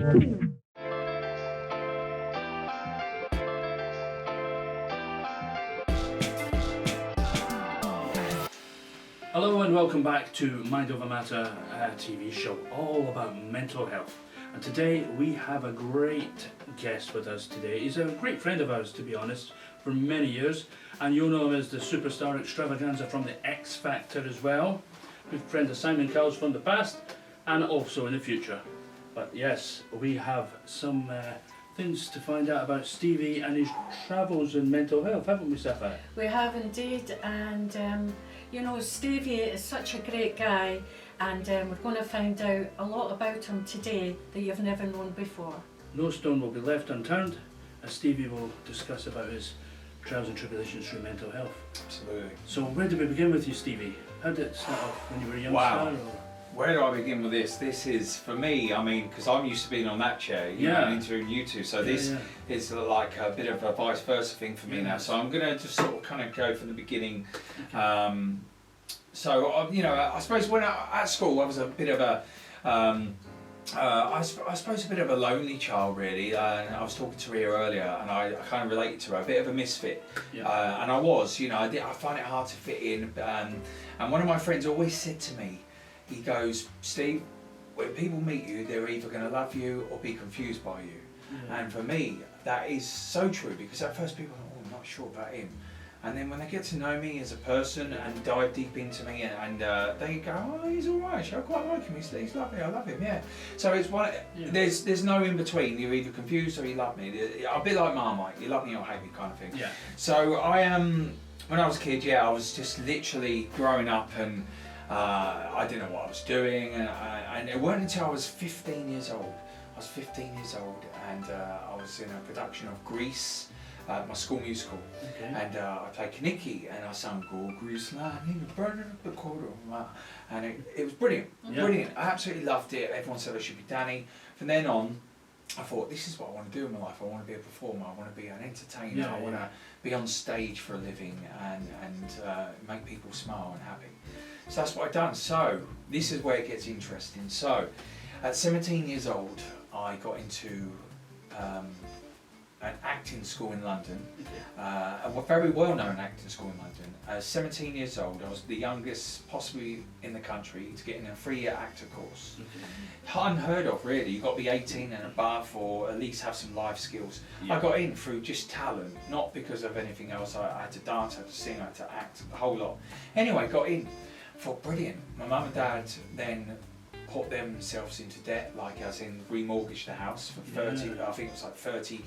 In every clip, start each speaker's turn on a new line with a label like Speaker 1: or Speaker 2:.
Speaker 1: Hello and welcome back to Mind Over Matter, a TV show all about mental health. And today we have a great guest with us today. He's a great friend of ours, to be honest, for many years. And you'll know him as the superstar extravaganza from the X Factor as well. Good friend of Simon Cowell's from the past and also in the future. But yes, we have some things to find out about Stevie and his travels in mental health, haven't we, Zahra?
Speaker 2: We have indeed, and you know, Stevie is such a great guy, and we're going to find out a lot about him today that you've never known before.
Speaker 1: No stone will be left unturned, as Stevie will discuss about his trials and tribulations through mental health.
Speaker 3: Absolutely.
Speaker 1: So where did we begin with you, Stevie? How did it start off when you were a young
Speaker 3: Wow.
Speaker 1: star? Or?
Speaker 3: Where do I begin with this? This is, for me, I mean, because I'm used to being on that chair, you know, and interviewing you two, so this is like a bit of a vice versa thing for me now. So I'm going to just sort of kind of go from the beginning. Okay. So, you know, I suppose when at school I was a bit of a, I suppose a bit of a lonely child really. I was talking to Ria earlier and I kind of related to her, a bit of a misfit. Yeah. And I was, you know, I find it hard to fit in. And one of my friends always said to me, he goes, Steve, when people meet you, they're either going to love you or be confused by you. Yeah. And for me, that is so true, because at first people are, oh, I'm not sure about him. And then when they get to know me as a person and dive deep into me and they go, oh, he's all right, I quite like him, he's lovely, I love him, yeah. So it's one, there's no in between, you're either confused or you love me. A bit like Marmite, you love me or hate me kind of thing. Yeah. So I when I was a kid, I was just literally growing up and I didn't know what I was doing, and it wasn't until I was 15 years old. I was 15 years old and I was in a production of Grease, my school musical. Okay. And I played Kaniki and I sang Go Grease Lightning, burning up the corridor. And it was brilliant, brilliant. I absolutely loved it. Everyone said I should be Danny. From then on, I thought, this is what I want to do in my life. I want to be a performer, I want to be an entertainer, I want to be on stage for a living and make people smile and happy. So that's what I've done. So this is where it gets interesting. So at 17 years old, I got into an acting school in London, a very well-known acting school in London. At 17 years old, I was the youngest possibly in the country to get in a 3-year actor course. Unheard of, really. You've got to be 18 and above, or at least have some life skills. I got in through just talent, not because of anything else. I had to dance, I had to sing, I had to act, a whole lot. Anyway, got in. Thought, brilliant. My mum and dad then put themselves into debt, like as in remortgaged the house for 30, I think it was like 30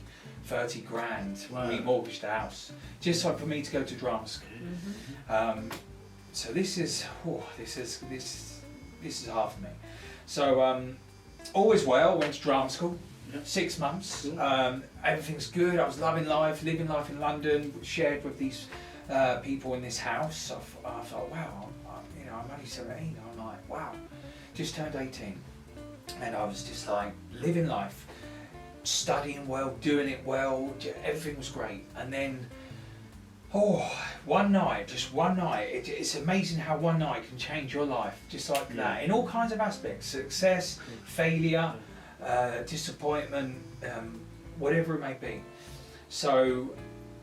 Speaker 3: grand, remortgaged the house, just so for me to go to drama school. So this is hard for me. So all is well, went to drama school, 6 months, everything's good, I was loving life, living life in London, shared with these people in this house. I thought, wow, I'm only 17, I'm like, wow. Just turned 18 and I was just like living life, studying well, doing it well, everything was great. And then, one night, it's amazing how one night can change your life, just like that, in all kinds of aspects, success, failure, disappointment, whatever it may be. So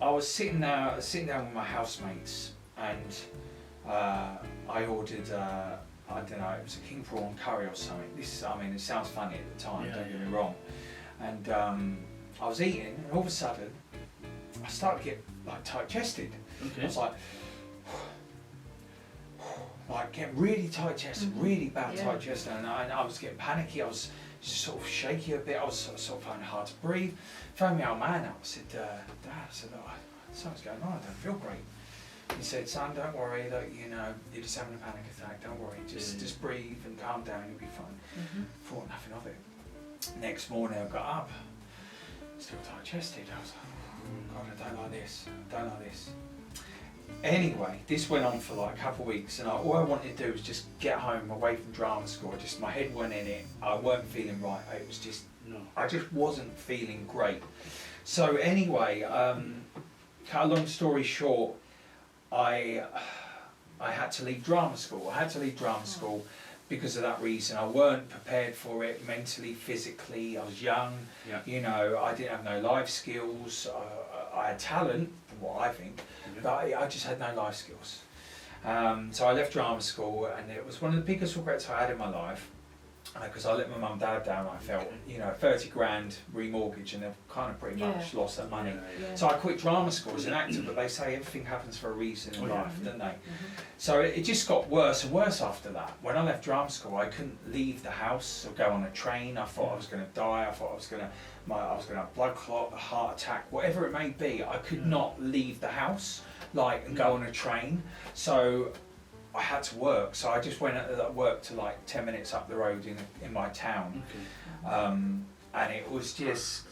Speaker 3: I was sitting down with my housemates and I ordered, I don't know, it was a king prawn curry or something. It sounds funny at the time, don't get me wrong. And I was eating, and all of a sudden, I started to get like tight-chested. I was like getting really tight-chested, really bad tight-chested, and I was getting panicky. I was just sort of shaky a bit. I was sort of finding it hard to breathe. Phoned my old man up. I said, Dad, look, something's going on. I don't feel great. He said, son, don't worry, that you're just having a panic attack, don't worry, just breathe and calm down, you'll be fine. Thought nothing of it. Next morning I got up, still tight-chested. I was like, oh God, I don't like this. Anyway, this went on for like a couple of weeks, and all I wanted to do was just get home away from drama school. My head wasn't in it, I weren't feeling right, I just wasn't feeling great. So anyway, cut a long story short, I had to leave drama school. because of that reason. I weren't prepared for it mentally, physically. I was young, you know, I didn't have no life skills. I had talent, from what I think, but I just had no life skills. So I left drama school, and it was one of the biggest regrets I had in my life, because I let my mum and dad down. I felt, you know, 30 grand remortgage, and they've kind of pretty much lost that money. So I quit drama school as an actor, but they say everything happens for a reason in life, don't they? So it just got worse and worse after that. When I left drama school, I couldn't leave the house or go on a train. I thought I was going to die. I thought I was going to have blood clot, a heart attack, whatever it may be. I could not leave the house, like, and go on a train. So I had to work, so I just went at work to like 10 minutes up the road in my town, and it was just,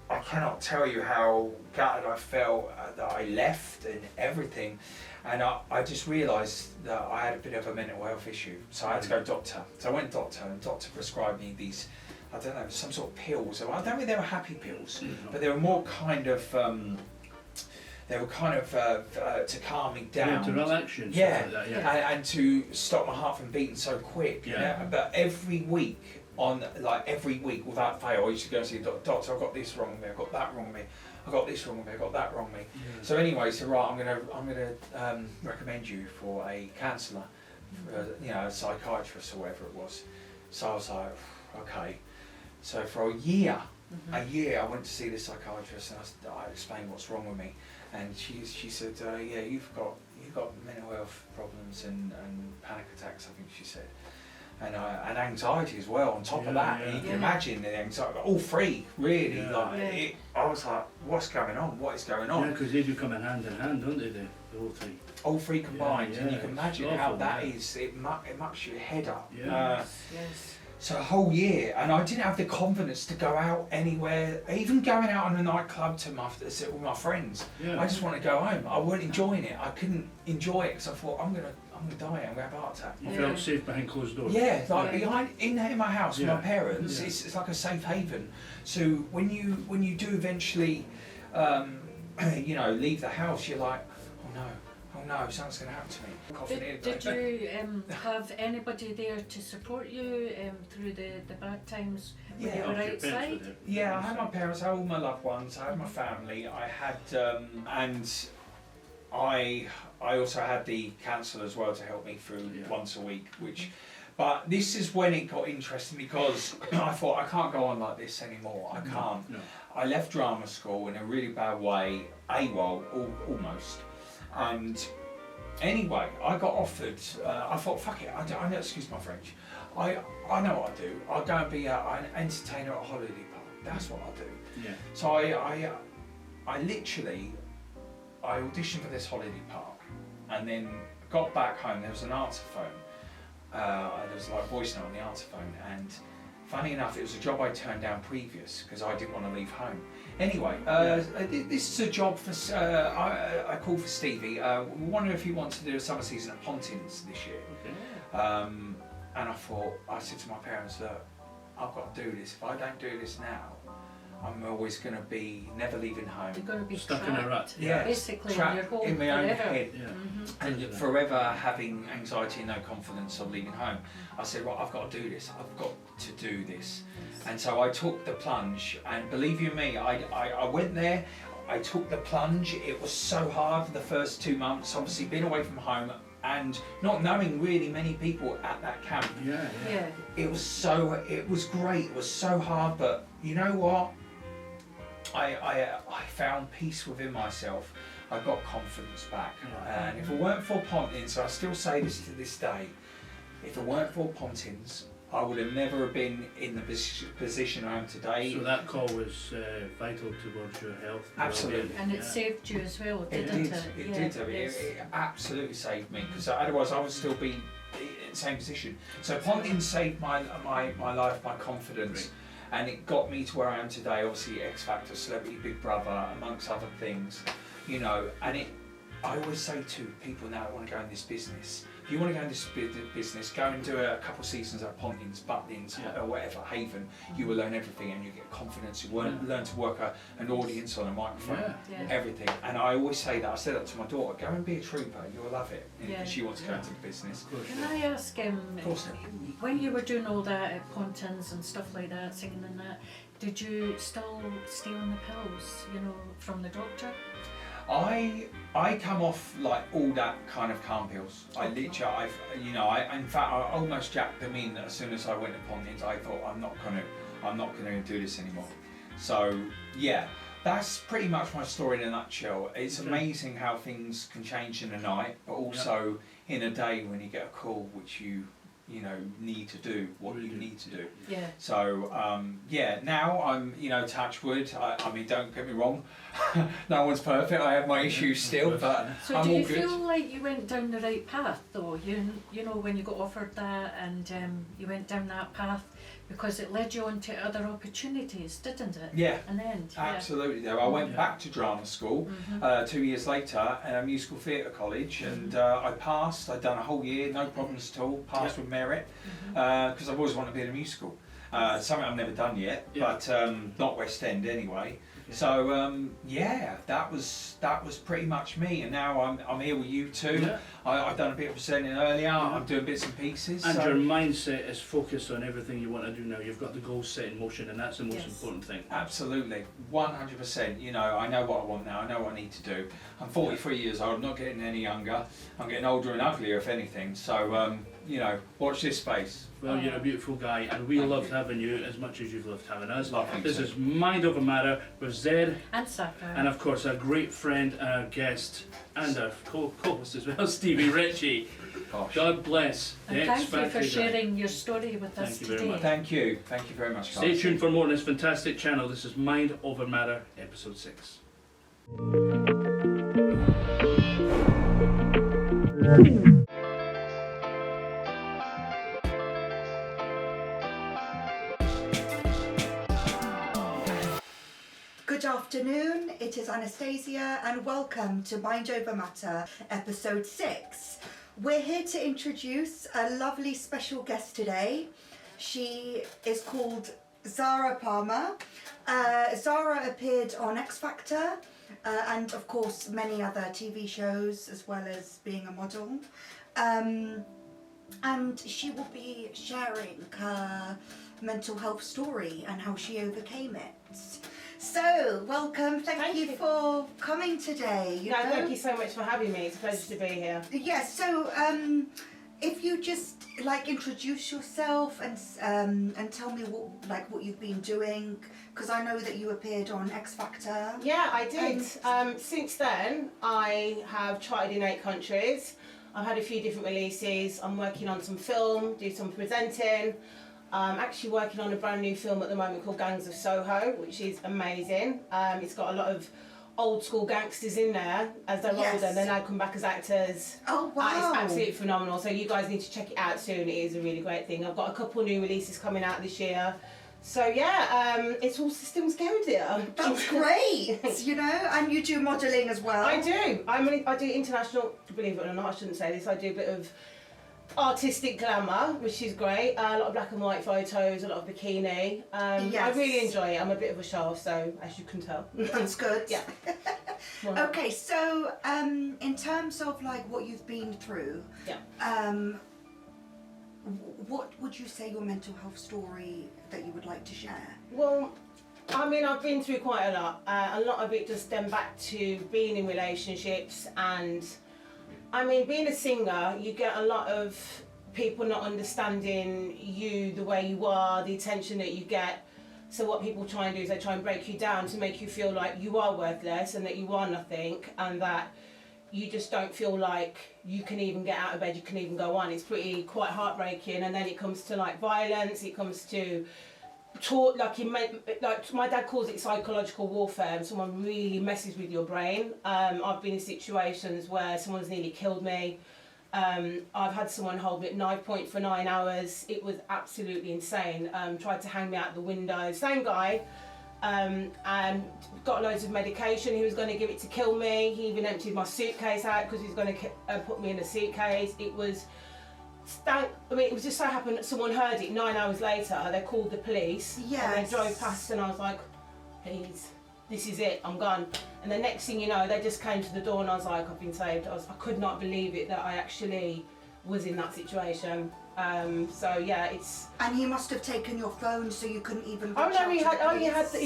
Speaker 3: I cannot tell you how gutted I felt that I left and everything, and I just realised that I had a bit of a mental health issue, so I had to go to doctor. So I went to doctor, and doctor prescribed me these, I don't know, some sort of pills. I don't think they were happy pills, but they were more kind of to calm me down,
Speaker 1: to relax you,
Speaker 3: like
Speaker 1: that,
Speaker 3: and to stop my heart from beating so quick. But every week, without fail, I used to go and see the doctor. I've got this wrong with me. I've got that wrong with me. I've got this wrong with me. I've got that wrong with me. So anyway, so right, I'm gonna recommend you for a counsellor, you know, a psychiatrist or whatever it was. So I was like, okay. So for a year, I went to see this psychiatrist, and I explained what's wrong with me, and she said, yeah, you've got mental health problems and panic attacks, I think she said, and anxiety as well on top of that. And you can imagine the anxiety, all three really. I was like, what's going on? What is going on?
Speaker 1: Yeah, because they do come in hand, don't they? The all three.
Speaker 3: All three combined, and you can imagine how that is. It mucks your head up. So a whole year, and I didn't have the confidence to go out anywhere, even going out on a nightclub to sit with my friends. I just wanted to go home. I wasn't enjoying it. I couldn't enjoy it because I thought, I'm gonna die. I'm gonna have a heart attack.
Speaker 1: You felt safe behind closed doors.
Speaker 3: Behind in my house with my parents, it's like a safe haven. So when you do eventually, you know, leave the house, you're like, oh no, something's going to happen to me.
Speaker 2: Did you have anybody there to support you through the bad times when you were outside?
Speaker 3: Yeah, I had my parents, I had all my loved ones, I had my family, I had, and I also had the counsellor as well to help me through once a week, but this is when it got interesting, because I thought, I can't go on like this anymore, I can't. No. I left drama school in a really bad way, almost. And anyway, I got offered, I thought, fuck it, I know, excuse my French, I know what I do. I'll go and be an entertainer at a holiday park. That's what I do. So I literally auditioned for this holiday park, and then got back home. There was an answer phone. There was like a voice note on the answer phone, and funny enough, it was a job I turned down previous because I didn't want to leave home. Anyway, this is a job for, I called for Stevie. We wonder if you want to do a summer season at Pontins this year. And I said to my parents, look, I've got to do this. If I don't do this now, I'm always going to be never leaving home.
Speaker 2: You're going to be
Speaker 1: stuck in a rut.
Speaker 2: Basically,
Speaker 3: trapped in my own head.
Speaker 2: And
Speaker 3: forever having anxiety and no confidence of leaving home. I said, right, I've got to do this. I've got to do this. And so I took the plunge, and believe you me, I went there, I took the plunge. It was so hard for the first 2 months, obviously being away from home and not knowing really many people at that camp. It was great, it was so hard, but you know what? I found peace within myself. I got confidence back. And if it weren't for Pontins, I still say this to this day, if it weren't for Pontins, I would have never been in the position I am today.
Speaker 1: So that call was vital towards your health.
Speaker 3: Absolutely.
Speaker 2: And it saved you as well, didn't it?
Speaker 3: It did. It absolutely saved me, because otherwise I would still be in the same position. So Pontins saved my life, my confidence. And it got me to where I am today. Obviously, X Factor, Celebrity Big Brother, amongst other things, you know. And I always say to people now that want to go in this business, if you want to go into this business, go and do a couple of seasons at Pontins, Butlins, or whatever, Haven. You will learn everything, and you get confidence. You learn to work an audience on a microphone, everything. And I always say that. I said that to my daughter. Go and be a trooper. You'll love it. Because she wants to go into the business.
Speaker 2: Can I ask, when you were doing all that at Pontins and stuff like that, singing and that, did you still stay on the pills, you know, from the doctor?
Speaker 3: I come off like all that kind of calm pills. I literally, in fact, I almost jacked them in as soon as I went to Pontins. I thought I'm not gonna do this anymore. So yeah, that's pretty much my story in a nutshell. It's amazing how things can change in a night, but also in a day when you get a call which you need to do what you need to do.
Speaker 2: Yeah.
Speaker 3: So now I'm, touch wood. I mean, don't get me wrong, no one's perfect. I have my issues still, but
Speaker 2: so
Speaker 3: I'm
Speaker 2: do
Speaker 3: all
Speaker 2: you
Speaker 3: good.
Speaker 2: feel like you went down the right path, though? You know when you got offered that and you went down that path because it led you on to other opportunities, didn't it?
Speaker 3: Yeah.
Speaker 2: In the end.
Speaker 3: Absolutely. Though I went back to drama school 2 years later at a musical theatre college, and I passed. I'd done a whole year, no problems at all. Passed with merit because I've always wanted to be in a musical. Something I've never done yet, but not West End anyway. So that was pretty much me, and now I'm here with you two.
Speaker 1: Yeah.
Speaker 3: I've done a bit of presenting earlier. I'm doing bits and pieces.
Speaker 1: And your mindset is focused on everything you want to do now. You've got the goals set in motion, and that's the most important thing.
Speaker 3: Absolutely, 100%. I know what I want now. I know what I need to do. I'm 43 years old. I'm not getting any younger. I'm getting older and uglier, if anything. So watch this space.
Speaker 1: Well, you're a beautiful guy, and we loved having you as much as you've loved having us.
Speaker 3: Lovely
Speaker 1: This
Speaker 3: too.
Speaker 1: is Mind Over Matter with Zed,
Speaker 2: And Zahra.
Speaker 1: and of course, a great friend and our guest, and our co-host as well, Stevie Ritchie.
Speaker 3: Gosh.
Speaker 1: God bless.
Speaker 2: And
Speaker 1: the
Speaker 2: thank
Speaker 1: X
Speaker 2: you for
Speaker 1: Factor guy.
Speaker 2: sharing your story with us
Speaker 1: Thank you very
Speaker 2: today.
Speaker 1: much.
Speaker 3: Thank you very much, guys.
Speaker 1: Stay tuned for more on this fantastic channel. This is Mind Over Matter, episode 6.
Speaker 4: Good afternoon, it is Anastasia and welcome to Mind Over Matter, episode 6. We're here to introduce a lovely special guest today. She is called Zahra Palmer. Zahra appeared on X Factor and of course many other TV shows as well as being a model. And she will be sharing her mental health story and how she overcame it. So, welcome. Thank you for coming today.
Speaker 5: Thank you so much for having me. It's a pleasure to be here.
Speaker 4: Yes. So, if you just introduce yourself and tell me what you've been doing, because I know that you appeared on X Factor.
Speaker 5: Yeah, I did. Since then, I have charted in 8 countries. I've had a few different releases. I'm working on some film, do some presenting. I'm actually working on a brand new film at the moment called Gangs of Soho, which is amazing. It's got a lot of old school gangsters in there as they're older, and then I come back as actors.
Speaker 4: Oh wow!
Speaker 5: It's absolutely phenomenal. So you guys need to check it out soon. It is a really great thing. I've got a couple new releases coming out this year. So it's all systems go, dear.
Speaker 4: That's great. And you do modelling as well.
Speaker 5: I do. I do international. Believe it or not, I shouldn't say this. I do a bit of artistic glamour, which is great. A lot of black and white photos, a lot of bikini. I really enjoy it. I'm a bit of a show, so as you can tell.
Speaker 4: That's good.
Speaker 5: Yeah.
Speaker 4: Okay, so in terms of what you've been through, what would you say your mental health story that you would like to share?
Speaker 5: Well, I've been through quite a lot. A lot of it just stem back to being in relationships, and being a singer, you get a lot of people not understanding you the way you are, the attention that you get. So what people try and do is they try and break you down to make you feel like you are worthless and that you are nothing, and that you just don't feel like you can even get out of bed, you can even go on. It's quite heartbreaking. And then it comes to violence, it comes to my dad calls it psychological warfare, and someone really messes with your brain. I've been in situations where someone's nearly killed me. I've had someone hold me at knife point for 9 hours. It was absolutely insane. Tried to hang me out the window. Same guy. and got loads of medication. He was going to give it to kill me. He even emptied my suitcase out because he was going to put me in a suitcase. It was it was just so happened that someone heard it 9 hours later. They called the police.
Speaker 4: Yes.
Speaker 5: And they drove past, and I was like, please, this is it, I'm gone. And the next thing you know, they just came to the door, and I was like, I've been saved. I could not believe it that I actually was in that situation. So yeah, it's.
Speaker 4: And he must have taken your phone, so you couldn't even.
Speaker 5: Oh no,
Speaker 4: he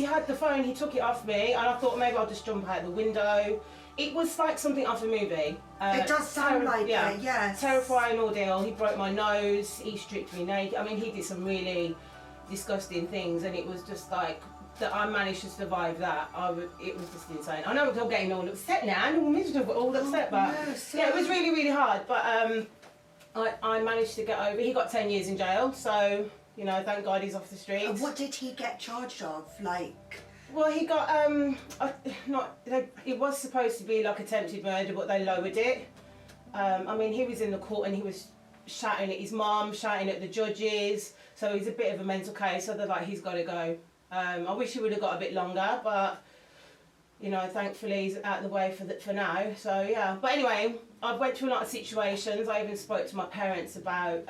Speaker 5: had the phone. He took it off me, and I thought maybe I'll just jump out the window. It was like something off a movie.
Speaker 4: It does sound like it, yes.
Speaker 5: Terrifying ordeal. He broke my nose. He stripped me naked. I mean, he did some really disgusting things, and it was just like that. I managed to survive that. It was just insane. I know I'm getting all upset now, and all miserable, all upset, but yeah, it was really, really hard. But I managed to get over. He got 10 years in jail, so you know, thank God he's off the streets.
Speaker 4: What did he get charged of? Like.
Speaker 5: Well, he got it was supposed to be like attempted murder, but they lowered it. I mean, he was in the court and he was shouting at his mum, shouting at the judges. So he's a bit of a mental case. So they're like, he's got to go. I wish he would have got a bit longer, but you know, thankfully he's out of the way for now. So yeah. But anyway, I've went through a lot of situations. I even spoke to my parents about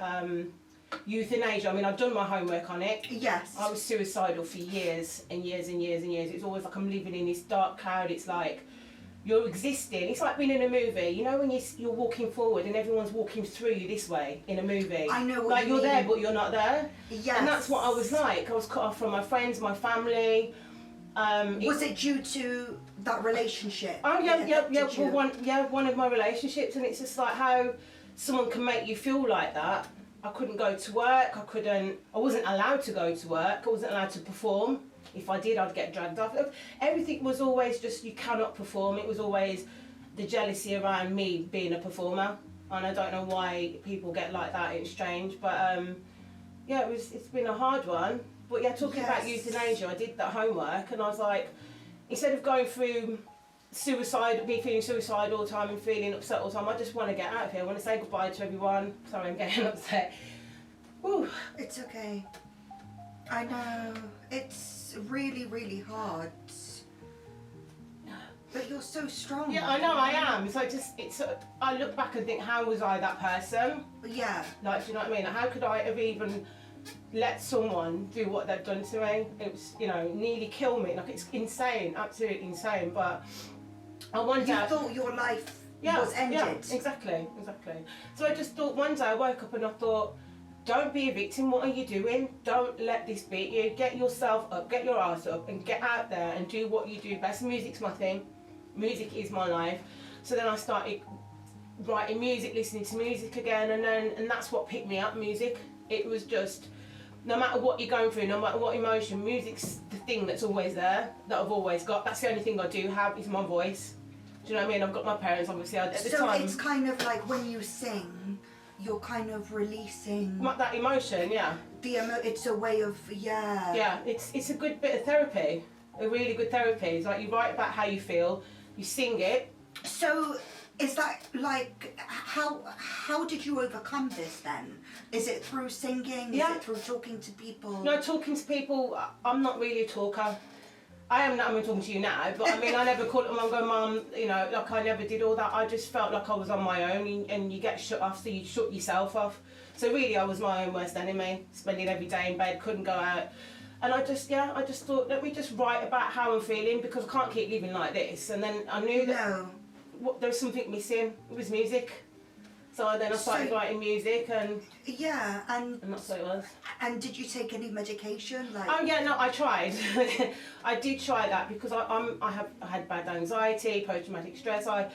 Speaker 5: euthanasia. I mean, I've done my homework on it.
Speaker 4: Yes.
Speaker 5: I was suicidal for years and years and years and years. It's always like I'm living in this dark cloud. It's like you're existing. It's like being in a movie. You know when you're walking forward and everyone's walking through you this way in a movie.
Speaker 4: I know what
Speaker 5: like
Speaker 4: you
Speaker 5: you're
Speaker 4: mean.
Speaker 5: there, but you're not there.
Speaker 4: Yes.
Speaker 5: And that's what I was like. I was cut off from my friends, my family.
Speaker 4: Was it due to that relationship?
Speaker 5: Oh yeah. Well, one of my relationships, and it's just like how someone can make you feel like that. I couldn't go to work, I wasn't allowed to go to work, I wasn't allowed to perform. If I did, I'd get dragged off. Everything was always just, you cannot perform. It was always the jealousy around me being a performer. And I don't know why people get like that, it's strange. But yeah, it's been a hard one. But yeah, talking about euthanasia, I did that homework and I was like, instead of going through feeling suicidal all the time and feeling upset all the time, I just want to get out of here. I want to say goodbye to everyone. Sorry, I'm getting upset. Woo.
Speaker 4: It's okay. I know. It's really, really hard. But you're so strong.
Speaker 5: Yeah, I know I am. So I look back and think, how was I that person?
Speaker 4: Yeah.
Speaker 5: Like, do you know what I mean? How could I have even let someone do what they've done to me? It was, you know, nearly kill me. Like, it's insane, absolutely insane. But I wonder.
Speaker 4: You thought your life was ended.
Speaker 5: Yeah, exactly. So I just thought one day I woke up and I thought, don't be a victim. What are you doing? Don't let this beat you. Get yourself up, get your ass up, and get out there and do what you do best. Music's my thing. Music is my life. So then I started writing music, listening to music again, and that's what picked me up. Music. It was just, no matter what you're going through, no matter what emotion, music's the thing that's always there, that I've always got. That's the only thing I do have is my voice. Do you know what I mean? I've got my parents, obviously, at the time.
Speaker 4: So it's kind of like when you sing, you're kind of releasing...
Speaker 5: That emotion, yeah.
Speaker 4: It's a way of, yeah.
Speaker 5: Yeah, it's a good bit of therapy, a really good therapy. It's like you write about how you feel, you sing it.
Speaker 4: So is that like, how did you overcome this then? Is it through singing? Is it through talking to people?
Speaker 5: No, talking to people, I'm not really a talker. I am talking to you now, but I mean, I never called mum and go, Mum, you know, like I never did all that. I just felt like I was on my own, and you get shut off, so you shut yourself off. So really, I was my own worst enemy, spending every day in bed, couldn't go out. And I just thought, let me just write about how I'm feeling, because I can't keep living like this. And then I knew that there was something missing. It was music. So then I started writing music, and and that's what it was.
Speaker 4: And did you take any medication?
Speaker 5: Oh yeah, no, I tried. I did try that because I had bad anxiety, post-traumatic stress. I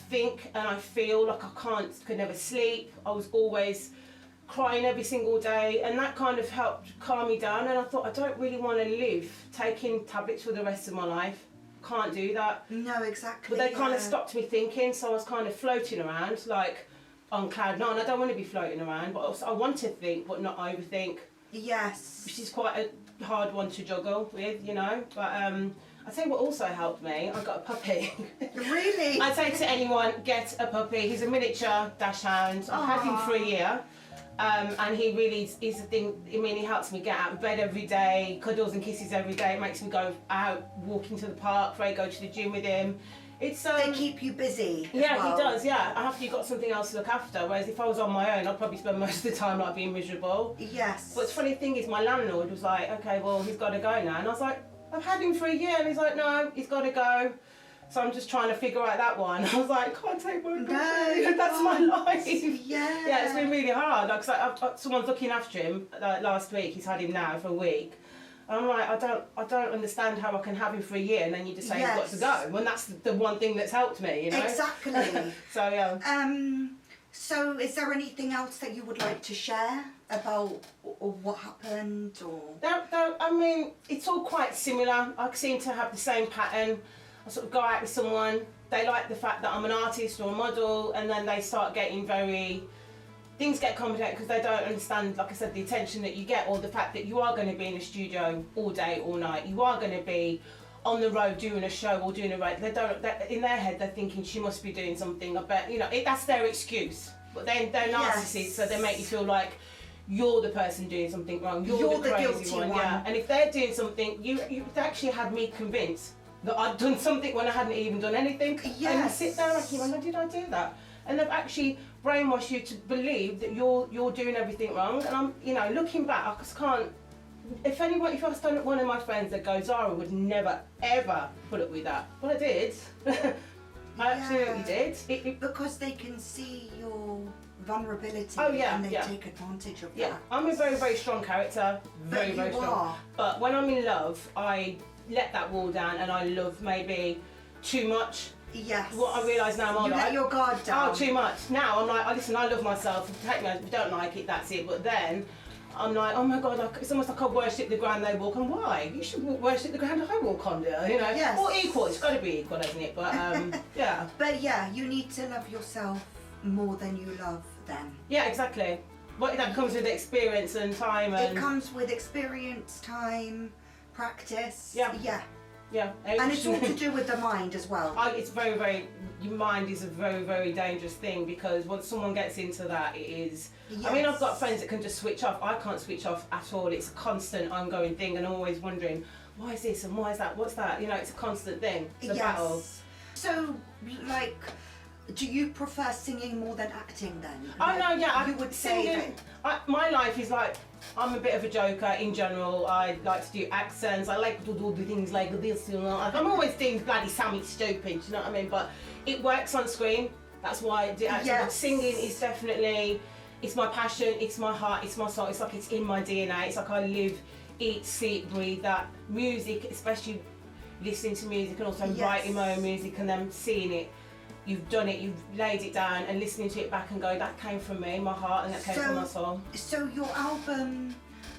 Speaker 5: think and I feel like I could never sleep. I was always crying every single day, and that kind of helped calm me down. And I thought, I don't really want to live taking tablets for the rest of my life. Can't do that.
Speaker 4: No, exactly.
Speaker 5: But they kind of stopped me thinking, so I was kind of floating around like on cloud nine. I don't want to be floating around, but also I want to think but not overthink.
Speaker 4: Yes.
Speaker 5: Which is quite a hard one to juggle with, you know. But I tell you what also helped me, I got a puppy.
Speaker 4: Really?
Speaker 5: I say to anyone, get a puppy. He's a miniature dachshund. I've had him for a year. And he really is the thing. I mean, he helps me get out of bed every day, cuddles and kisses every day. It makes me go out, walking to the park, Ray go to the gym with him. It's
Speaker 4: they keep you busy.
Speaker 5: Yeah,
Speaker 4: well.
Speaker 5: he does. Yeah, after you've got something else to look after. Whereas if I was on my own, I'd probably spend most of the time like being miserable.
Speaker 4: Yes.
Speaker 5: But the funny thing is, my landlord was like, "Okay, well, he's got to go now," and I was like, "I've had him for a year," and he's like, "No, he's got to go." So I'm just trying to figure out that one. I was like, can't take my
Speaker 4: No,
Speaker 5: that's my life.
Speaker 4: Yeah.
Speaker 5: Yeah, it's been really hard. Like, someone's looking after him. Like last week, he's had him now for a week. And I'm like, I don't understand how I can have him for a year and then you just say he's got to go. When that's the one thing that's helped me, you know.
Speaker 4: Exactly.
Speaker 5: So yeah.
Speaker 4: So is there anything else that you would like to share about or what happened or?
Speaker 5: I mean, it's all quite similar. I seem to have the same pattern. I sort of go out with someone, they like the fact that I'm an artist or a model, and then they start getting things get complicated because they don't understand, like I said, the attention that you get, or the fact that you are going to be in a studio all day, all night. You are going to be on the road doing a show or doing a rate. In their head, they're thinking she must be doing something. I bet, you know, that's their excuse. But then they're narcissists, so they make you feel like you're the person doing something wrong. You're the crazy
Speaker 4: guilty
Speaker 5: one.
Speaker 4: one.
Speaker 5: Yeah. And if they're doing something, you actually had me convinced that I'd done something when I hadn't even done anything.
Speaker 4: Yes.
Speaker 5: And you sit there and think, did I do that? And they've actually brainwashed you to believe that you're doing everything wrong. And I'm, you know, looking back, I just can't. If I was one of my friends that goes, Zahra would never ever put up with that. Well, I did. I absolutely did.
Speaker 4: Because they can see your vulnerability and they take advantage of that.
Speaker 5: Yeah, I'm a very, very strong character. Very strong. But when I'm in love, I let that wall down and I love maybe too much.
Speaker 4: Yes.
Speaker 5: What I realise now, I'm
Speaker 4: you let your guard down.
Speaker 5: Oh, too much. Now I'm like, listen, I love myself. Take me, if you don't like it, that's it. But then I'm like, oh my God, it's almost like I worship the ground they walk on. Why? You should worship the ground I walk on, dear. You know?
Speaker 4: Yes.
Speaker 5: Or equal. It's got to be equal, hasn't it? But yeah.
Speaker 4: But yeah, you need to love yourself more than you love them.
Speaker 5: Yeah, exactly. But that comes with experience and time. And
Speaker 4: it comes with experience, time, practice.
Speaker 5: Yeah.
Speaker 4: Yeah.
Speaker 5: Yeah.
Speaker 4: And it's all to do with the mind as well.
Speaker 5: It's very, very, your mind is a very, very dangerous thing because once someone gets into that, it is. Yes. I mean, I've got friends that can just switch off. I can't switch off at all. It's a constant, ongoing thing, and I'm always wondering, why is this and why is that? What's that? You know, it's a constant thing. It's a battle.
Speaker 4: So, like, do you prefer singing more than acting then?
Speaker 5: Oh no, yeah.
Speaker 4: You would say
Speaker 5: that. My life is like, I'm a bit of a joker in general. I like to do accents. I like to do things like this, you know. I'm always doing bloody something stupid, you know what I mean? But it works on screen. That's why I do acting. But singing is definitely, it's my passion, it's my heart, it's my soul. It's like it's in my DNA. It's like I live, eat, sleep, breathe that. Music, especially listening to music and also writing my own music and then seeing it. You've done it, you've laid it down and listening to it back and go, that came from me, my heart, and that came from my soul.
Speaker 4: So your album,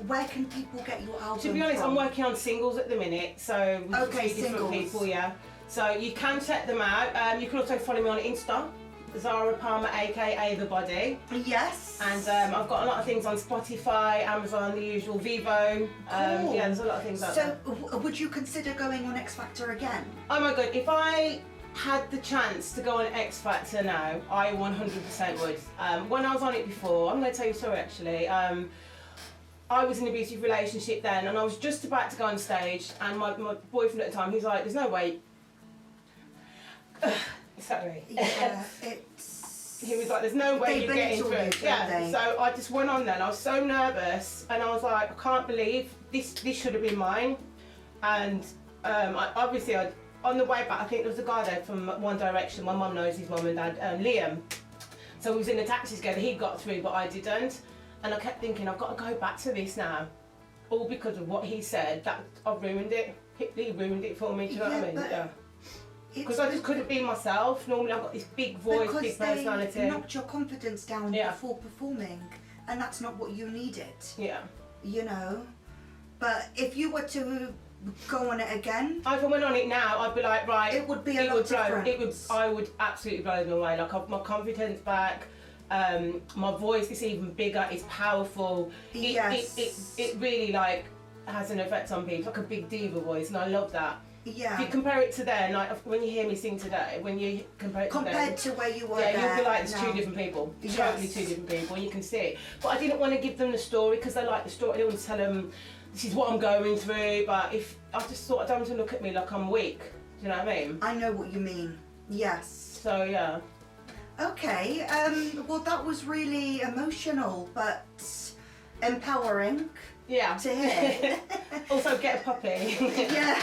Speaker 4: where can people get your album
Speaker 5: To be honest,
Speaker 4: from?
Speaker 5: I'm working on singles at the minute, so with three different people, yeah. So you can check them out. You can also follow me on Insta, Zahra Palmer, aka The Body.
Speaker 4: Yes.
Speaker 5: And I've got a lot of things on Spotify, Amazon, the usual, Vivo.
Speaker 4: Cool.
Speaker 5: Yeah, there's a lot of things out there.
Speaker 4: So would you consider going on X Factor again?
Speaker 5: Oh my God, if I had the chance to go on X Factor now, I 100% would. When I was on it before, I'm going to tell you a story actually. I was in an abusive relationship then and I was just about to go on stage and my boyfriend at the time, he's like, there's no way. Sorry.
Speaker 4: Yeah, it's...
Speaker 5: He was like, there's no way you're getting through. Yeah, so I just went on then. I was so nervous and I was like, I can't believe this should have been mine. And on the way back, I think there was a guy there from One Direction. My mum knows his mum and dad, Liam. So we was in a taxi together. He got through, but I didn't. And I kept thinking, I've got to go back to this now. All because of what he said. That I've ruined it. He ruined it for me. Do you know what I mean? Yeah. Because I just couldn't be myself. Normally I've got this big voice, big personality.
Speaker 4: Because they knocked your confidence down before performing, and that's not what you needed.
Speaker 5: Yeah.
Speaker 4: You know? But if you were to go on it again.
Speaker 5: If I went on it now, I'd be like, right.
Speaker 4: It would be a lot different.
Speaker 5: I would absolutely blow them away. Like, I've my confidence back. My voice is even bigger. It's powerful.
Speaker 4: Yes.
Speaker 5: It really like has an effect on people. It's like a big diva voice, and I love that.
Speaker 4: Yeah.
Speaker 5: If you compare it to then, like when you hear me sing today, when you compare it to then,
Speaker 4: Compared to where you were
Speaker 5: yeah,
Speaker 4: there,
Speaker 5: you'll be like, it's
Speaker 4: now.
Speaker 5: two different people.
Speaker 4: Yes.
Speaker 5: Totally two different people, and you can see it. But I didn't want to give them the story because they like the story. I didn't want to tell them this is what I'm going through. But if I just thought I don't want them to look at me like I'm weak. Do you know what I mean?
Speaker 4: I know what you mean. Yes.
Speaker 5: So yeah.
Speaker 4: Okay. Well, that was really emotional, but empowering
Speaker 5: Yeah.
Speaker 4: to hear.
Speaker 5: Also, get a puppy.
Speaker 4: Yeah.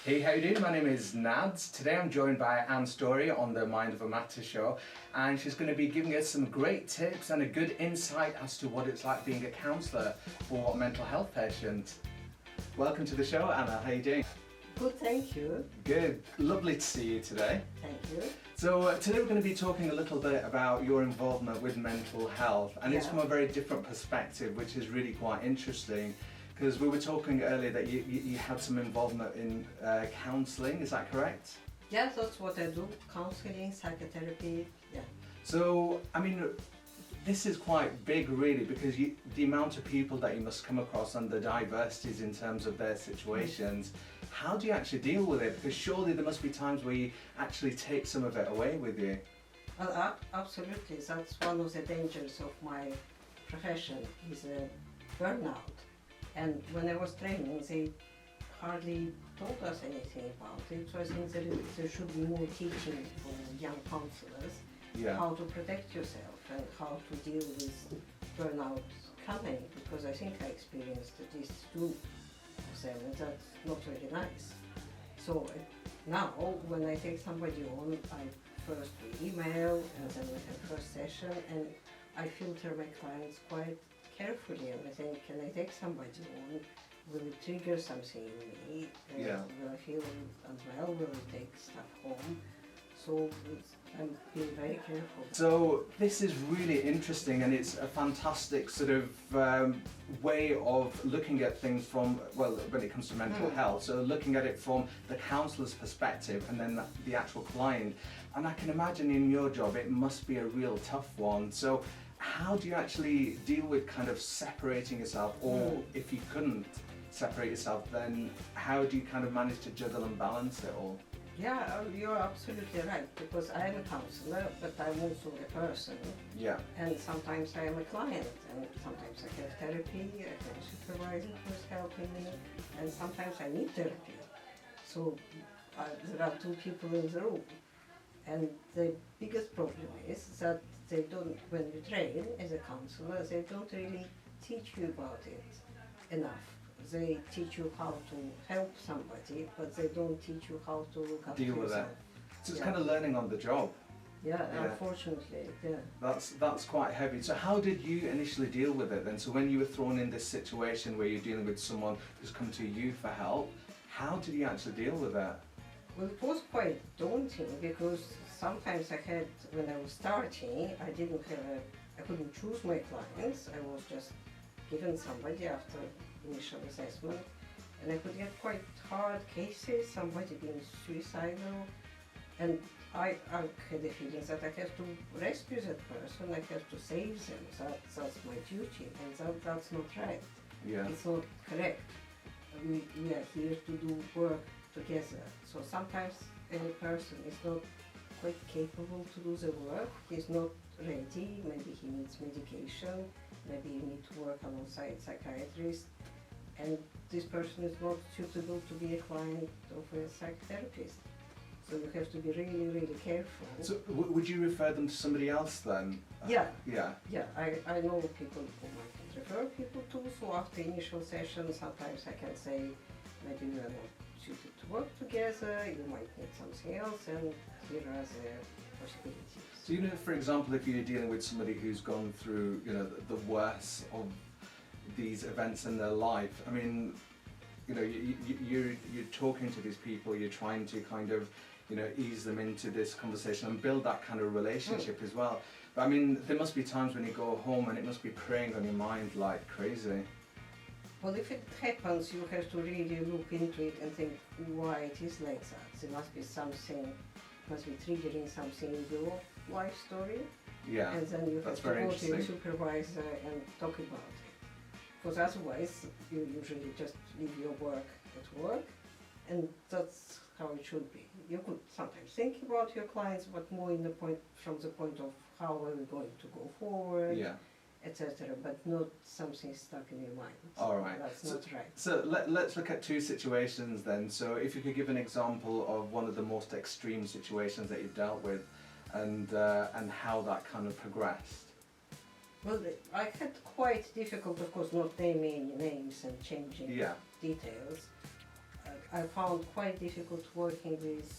Speaker 6: Hey, how you doing? My name is Nads. Today I'm joined by Anne Story on the Mind Over Matter show, and she's going to be giving us some great tips and a good insight as to what it's like being a counsellor for mental health patients. Welcome to the show, Anna. How you doing?
Speaker 7: Good, thank you.
Speaker 6: Good. Lovely to see you today.
Speaker 7: Thank you.
Speaker 6: So today we're going to be talking a little bit about your involvement with mental health, and it's
Speaker 7: Yeah.
Speaker 6: from a very different perspective, which is really quite interesting. Because we were talking earlier that you had some involvement in counselling, is that correct?
Speaker 7: Yes, that's what I do. Counseling, psychotherapy. Yeah.
Speaker 6: So, I mean, this is quite big really, because the amount of people that you must come across and the diversities in terms of their situations, how do you actually deal with it? Because surely there must be times where you actually take some of it away with you.
Speaker 7: Well, absolutely. That's one of the dangers of my profession is burnout. And when I was training, they hardly told us anything about it. So I think there should be more teaching for young counselors
Speaker 6: Yeah.
Speaker 7: how to protect yourself and how to deal with burnout coming. Because I think I experienced at least two of them, and that's not very nice. So now, when I take somebody on, I first do email, and then we have first session, and I filter my clients quite carefully, and I think, can I take somebody on? Will it trigger something in me?
Speaker 6: Yeah.
Speaker 7: Will I feel unwell? Will I take stuff home? So I'm being very careful.
Speaker 6: So this is really interesting, and it's a fantastic sort of way of looking at things from, well, when it comes to mental health, so looking at it from the counsellor's perspective and then the actual client. And I can imagine in your job it must be a real tough one. So how do you actually deal with kind of separating yourself, or if you couldn't separate yourself, then how do you kind of manage to juggle and balance it all?
Speaker 7: Yeah, you're absolutely right, because I am a counsellor, but I'm also a person.
Speaker 6: Yeah.
Speaker 7: And sometimes I am a client, and sometimes I have therapy, I have a supervisor who's helping me, and sometimes I need therapy. So there are two people in the room. And the biggest problem is that they don't, when you train as a counsellor, they don't really teach you about it enough. They teach you how to help somebody, but they don't teach you how to look after
Speaker 6: Deal with
Speaker 7: yourself.
Speaker 6: So it's
Speaker 7: Yeah.
Speaker 6: kind of learning on the job.
Speaker 7: Yeah,
Speaker 6: Yeah.
Speaker 7: unfortunately, yeah.
Speaker 6: That's quite heavy. So how did you initially deal with it then? So when you were thrown in this situation where you're dealing with someone who's come to you for help, how did you actually deal with that?
Speaker 7: Well, it was quite daunting because sometimes I had, when I was starting, I couldn't choose my clients. I was just given somebody after initial assessment, and I could get quite hard cases, somebody being suicidal, and I had the feeling that I have to rescue that person, I have to save them, that's my duty, and that's not right.
Speaker 6: Yeah.
Speaker 7: It's not correct. We are here to do work together. So sometimes any person is not quite capable to do the work, he's not ready, maybe he needs medication, maybe you need to work alongside psychiatrist, and this person is not suitable to be a client of a psychotherapist. So you have to be really, really careful.
Speaker 6: So would you refer them to somebody else then?
Speaker 7: Yeah.
Speaker 6: Yeah.
Speaker 7: Yeah, I know people whom I can refer people to, so after initial sessions sometimes I can say maybe we are not suited to work together, you might need something else, and here are the possibilities.
Speaker 6: So, you know, for example, if you're dealing with somebody who's gone through, you know, the worst of these events in their life, I mean, you know, you're talking to these people, you're trying to kind of, you know, ease them into this conversation and build that kind of relationship as well. But I mean, there must be times when you go home and it must be preying on your mind like crazy.
Speaker 7: Well, if it happens, you have to really look into it and think why it is like that. There must be something must be triggering something in your life story.
Speaker 6: Yeah,
Speaker 7: And then you have
Speaker 6: that's
Speaker 7: to
Speaker 6: very
Speaker 7: go to your
Speaker 6: interesting.
Speaker 7: supervisor and talk about it. Because otherwise, you usually just leave your work at work, and that's how it should be. You could sometimes think about your clients, but more from the point of how are we going to go forward,
Speaker 6: Yeah.
Speaker 7: etc. But not something stuck in your mind.
Speaker 6: All right.
Speaker 7: That's not right.
Speaker 6: So let's look at two situations then. So if you could give an example of one of the most extreme situations that you've dealt with, and how that kind of progressed.
Speaker 7: Well, I had quite difficult, of course, not naming any names and changing
Speaker 6: Yeah.
Speaker 7: details. I found quite difficult working with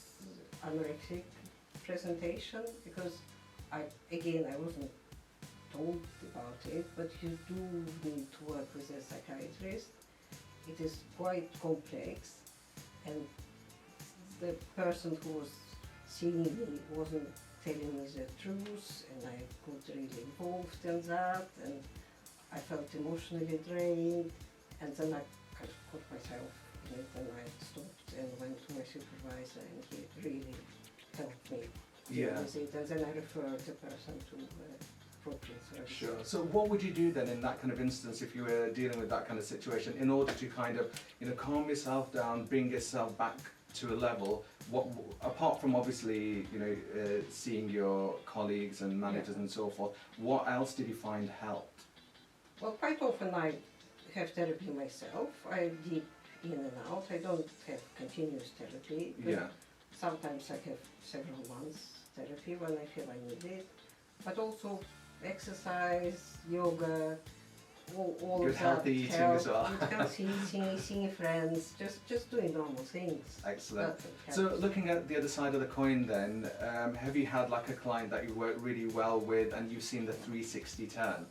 Speaker 7: anorexic presentation because I wasn't told about it, but you do need to work with a psychiatrist. It is quite complex, and the person who was seeing me wasn't telling me the truth, and I got really involved in that, and I felt emotionally drained, and then I kind of caught myself in it, and I stopped and went to my supervisor, and he really helped me deal
Speaker 6: Yeah.
Speaker 7: with it, and then I referred the person to appropriate services.
Speaker 6: Sure. So what would you do then in that kind of instance if you were dealing with that kind of situation in order to kind of, calm yourself down, bring yourself back to a level, what, apart from obviously, seeing your colleagues and managers and so forth, what else did you find helped?
Speaker 7: Well, quite often I have therapy myself. I dip in and out. I don't have continuous therapy. But
Speaker 6: Yeah.
Speaker 7: sometimes I have several months therapy when I feel I need it. But also exercise, yoga, all
Speaker 6: Good
Speaker 7: of that
Speaker 6: healthy eating
Speaker 7: help.
Speaker 6: as well.
Speaker 7: Good healthy eating, seeing friends, just doing normal things.
Speaker 6: Excellent.
Speaker 7: That
Speaker 6: So
Speaker 7: helps.
Speaker 6: looking at the other side of the coin then, have you had like a client that you work really well with and you've seen the 360 turn?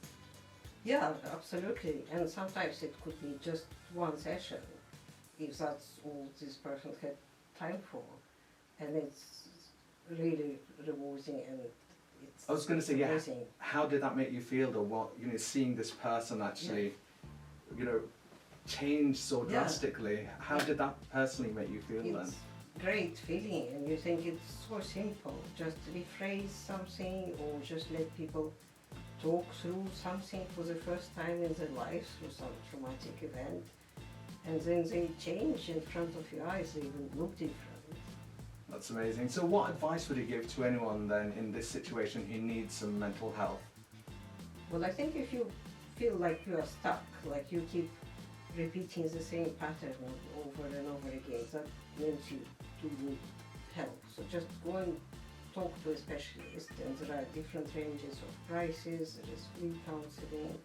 Speaker 7: Yeah, absolutely. And sometimes it could be just one session, if that's all this person had time for. And it's really rewarding, and it's
Speaker 6: I was going to say, yeah,
Speaker 7: amazing.
Speaker 6: how did that make you feel though? What, seeing this person actually, change so
Speaker 7: Yeah.
Speaker 6: drastically, how did that personally make you feel then?
Speaker 7: It's great feeling, and you think it's so simple. Just rephrase something, or just let people talk through something for the first time in their lives, through some traumatic event, and then they change in front of your eyes. They even look different.
Speaker 6: That's amazing. So what advice would you give to anyone then in this situation who needs some mental health?
Speaker 7: Well, I think if you feel like you are stuck, like you keep repeating the same pattern over and over again, that means you do need help. So just go and talk to a specialist, and there are different ranges of prices. There is free counseling,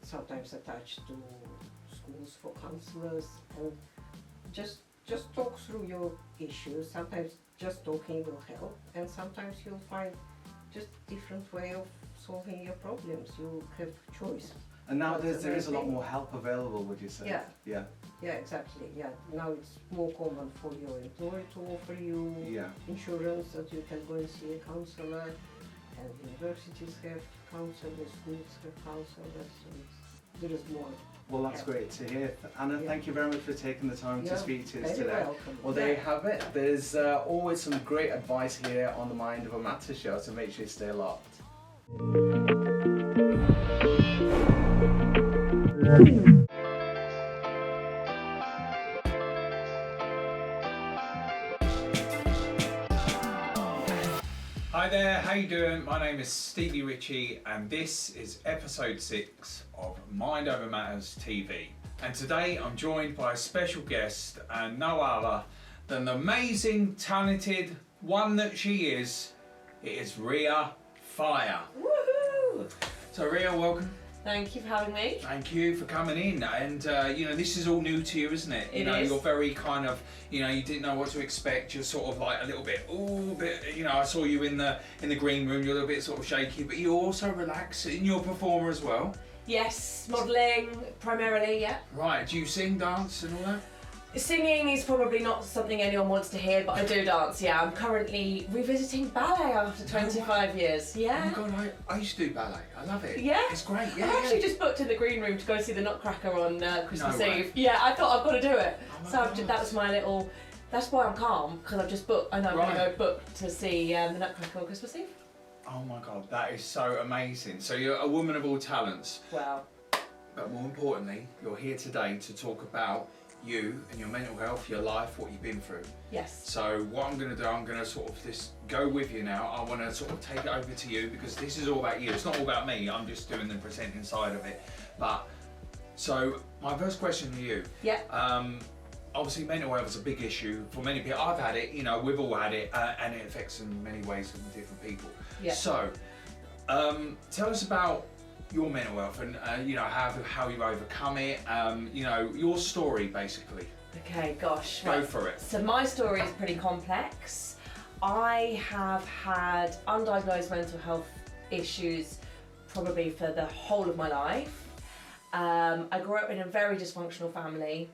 Speaker 7: sometimes attached to schools for counselors, and just talk through your issues. Sometimes just talking will help, and sometimes you'll find just different way of solving your problems. You have choice.
Speaker 6: And now
Speaker 7: That's
Speaker 6: there is a lot
Speaker 7: amazing.
Speaker 6: more help available, would you say?
Speaker 7: Yeah.
Speaker 6: Yeah.
Speaker 7: Yeah, exactly. Yeah, now it's more common for your employer to offer you
Speaker 6: Yeah.
Speaker 7: insurance that you can go and see a counsellor, and universities have counsellors, schools have counsellors, so there is more.
Speaker 6: Well, that's
Speaker 7: Yeah.
Speaker 6: great to hear. Anna,
Speaker 7: Yeah.
Speaker 6: thank you very much for taking the time to
Speaker 7: You're
Speaker 6: speak to us
Speaker 7: very
Speaker 6: today.
Speaker 7: welcome.
Speaker 6: Well, there you have it. There's always some great advice here on the Mind Over Matter show, so make sure you stay locked.
Speaker 3: Hi there, how you doing? My name is Stevie Ritchie, and this is episode 6 of Mind Over Matters TV. And today I'm joined by a special guest, and no other than the amazing, talented one that she is. It is Ria Fire.
Speaker 8: Woohoo!
Speaker 3: So Ria, welcome.
Speaker 8: Thank you for having me.
Speaker 3: Thank you for coming in, and this is all new to you, isn't it?
Speaker 8: It is.
Speaker 3: You're very kind of, you didn't know what to expect. You're sort of like a little bit, I saw you in the green room. You're a little bit sort of shaky, but you're also relaxed, and you're a performer as well.
Speaker 8: Yes, modelling primarily, yeah.
Speaker 3: Right? Do you sing, dance, and all that?
Speaker 8: Singing is probably not something anyone wants to hear, but I do dance, yeah. I'm currently revisiting ballet after 25 years. Yeah.
Speaker 3: Oh my God, I used to do ballet. I love it.
Speaker 8: Yeah?
Speaker 3: It's great. Yeah.
Speaker 8: I actually just booked in the green room to go see the Nutcracker on Christmas
Speaker 3: No way.
Speaker 8: Eve. Yeah, I thought I've got to do it.
Speaker 3: Oh my
Speaker 8: So
Speaker 3: God.
Speaker 8: that was my little That's why I'm calm, because I've just booked. I know I'm
Speaker 3: Right.
Speaker 8: going to go book to see the Nutcracker on Christmas Eve.
Speaker 3: Oh my God, that is so amazing. So you're a woman of all talents,
Speaker 8: Wow.
Speaker 3: but more importantly, you're here today to talk about you and your mental health, your life, what you've been through.
Speaker 8: Yes.
Speaker 3: So what I'm going to do, I'm going to sort of just go with you now. I want to sort of take it over to you because this is all about you. It's not all about me. I'm just doing the presenting side of it. But so my first question to you.
Speaker 8: Yeah.
Speaker 3: Obviously, mental health is a big issue for many people. I've had it. You know, we've all had it, and it affects in many ways with different people.
Speaker 8: Yeah.
Speaker 3: So, tell us about your mental health and you know how you overcome it. You know, your story basically.
Speaker 8: Okay, gosh.
Speaker 3: Go
Speaker 8: Right.
Speaker 3: for it.
Speaker 8: So my story is pretty complex. I have had undiagnosed mental health issues probably for the whole of my life. I grew up in a very dysfunctional family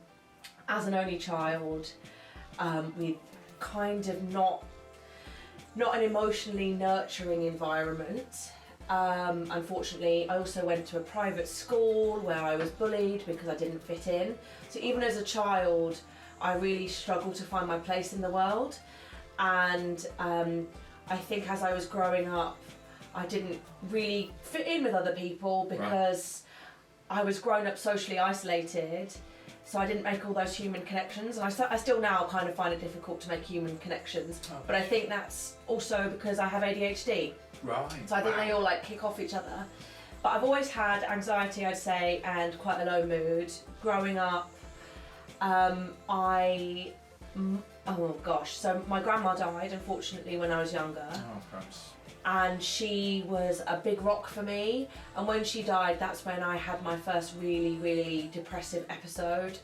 Speaker 8: as an only child, with kind of not an emotionally nurturing environment. Unfortunately, I also went to a private school where I was bullied because I didn't fit in. So even as a child, I really struggled to find my place in the world. And I think as I was growing up, I didn't really fit in with other people because I was grown up socially isolated. So I didn't make all those human connections, and I still now kind of find it difficult to make human connections. But I think that's also because I have ADHD.
Speaker 3: Right.
Speaker 8: So I think they all like kick off each other. But I've always had anxiety, I'd say, and quite a low mood. Growing up, oh gosh, so my grandma died unfortunately when I was younger.
Speaker 3: Oh, perhaps.
Speaker 8: And she was a big rock for me. And when she died, that's when I had my first really, really depressive episode.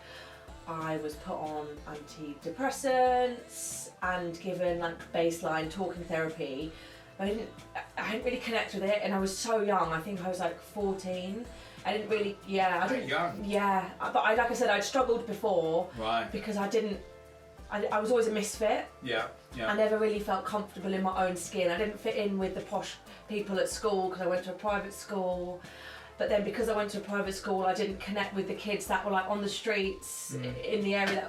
Speaker 8: I was put on antidepressants and given like baseline talking therapy. I didn't really connect with it, and I was so young. I think I was like 14. I didn't really,
Speaker 3: Very young.
Speaker 8: Yeah, but like I said, I'd struggled before.
Speaker 3: Right.
Speaker 8: Because I was always a misfit.
Speaker 3: Yeah. Yeah.
Speaker 8: I never really felt comfortable in my own skin. I didn't fit in with the posh people at school because I went to a private school. But then because I went to a private school, I didn't connect with the kids that were like on the streets in the area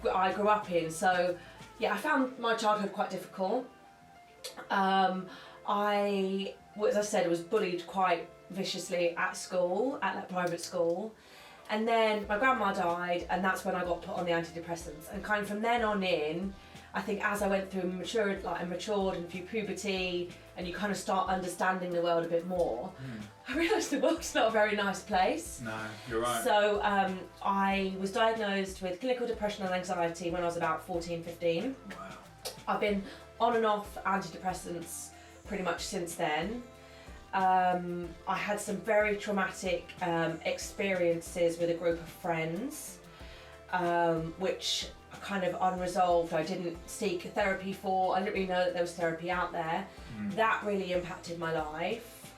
Speaker 8: that I grew up in. So yeah, I found my childhood quite difficult. As I said, I was bullied quite viciously at school, at that private school. And then my grandma died, and that's when I got put on the antidepressants. And kind of from then on in, I think as I went through and matured and through puberty, and you kind of start understanding the world a bit more, I realised the world's not a very nice place.
Speaker 3: No, you're right.
Speaker 8: So I was diagnosed with clinical depression and anxiety when I was about 14, 15.
Speaker 3: Wow.
Speaker 8: I've been on and off antidepressants pretty much since then. I had some very traumatic experiences with a group of friends, which are kind of unresolved. I didn't seek therapy for. I didn't really know that there was therapy out there. That really impacted my life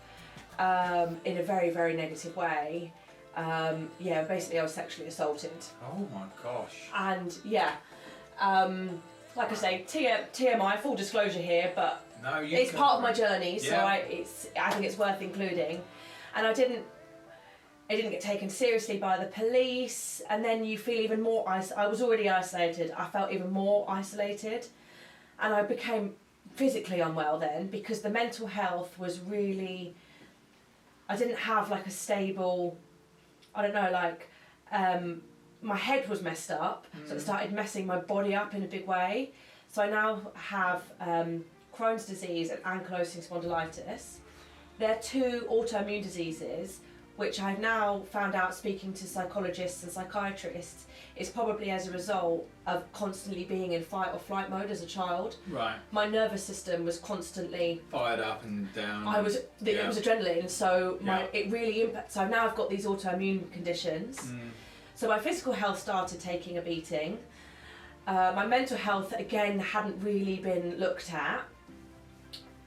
Speaker 8: in a very, very negative way. Basically I was sexually assaulted.
Speaker 3: Oh my gosh.
Speaker 8: And like I say, TMI, full disclosure here, but
Speaker 3: No,
Speaker 8: it's part of my journey, so
Speaker 3: Yeah.
Speaker 8: I think it's worth including. And I didn't get taken seriously by the police, and then you feel even more I was already isolated. I felt even more isolated, and I became physically unwell then because the mental health was really. I didn't have like a stable. I don't know, like. My head was messed up, so it started messing my body up in a big way. So I now have Crohn's disease and ankylosing spondylitis. They're two autoimmune diseases, which I've now found out speaking to psychologists and psychiatrists, is probably as a result of constantly being in fight or flight mode as a child.
Speaker 3: Right.
Speaker 8: My nervous system was constantly
Speaker 3: Fired up and down.
Speaker 8: it was adrenaline, so it really impacts. So now I've got these autoimmune conditions. So my physical health started taking a beating. My mental health, again, hadn't really been looked at.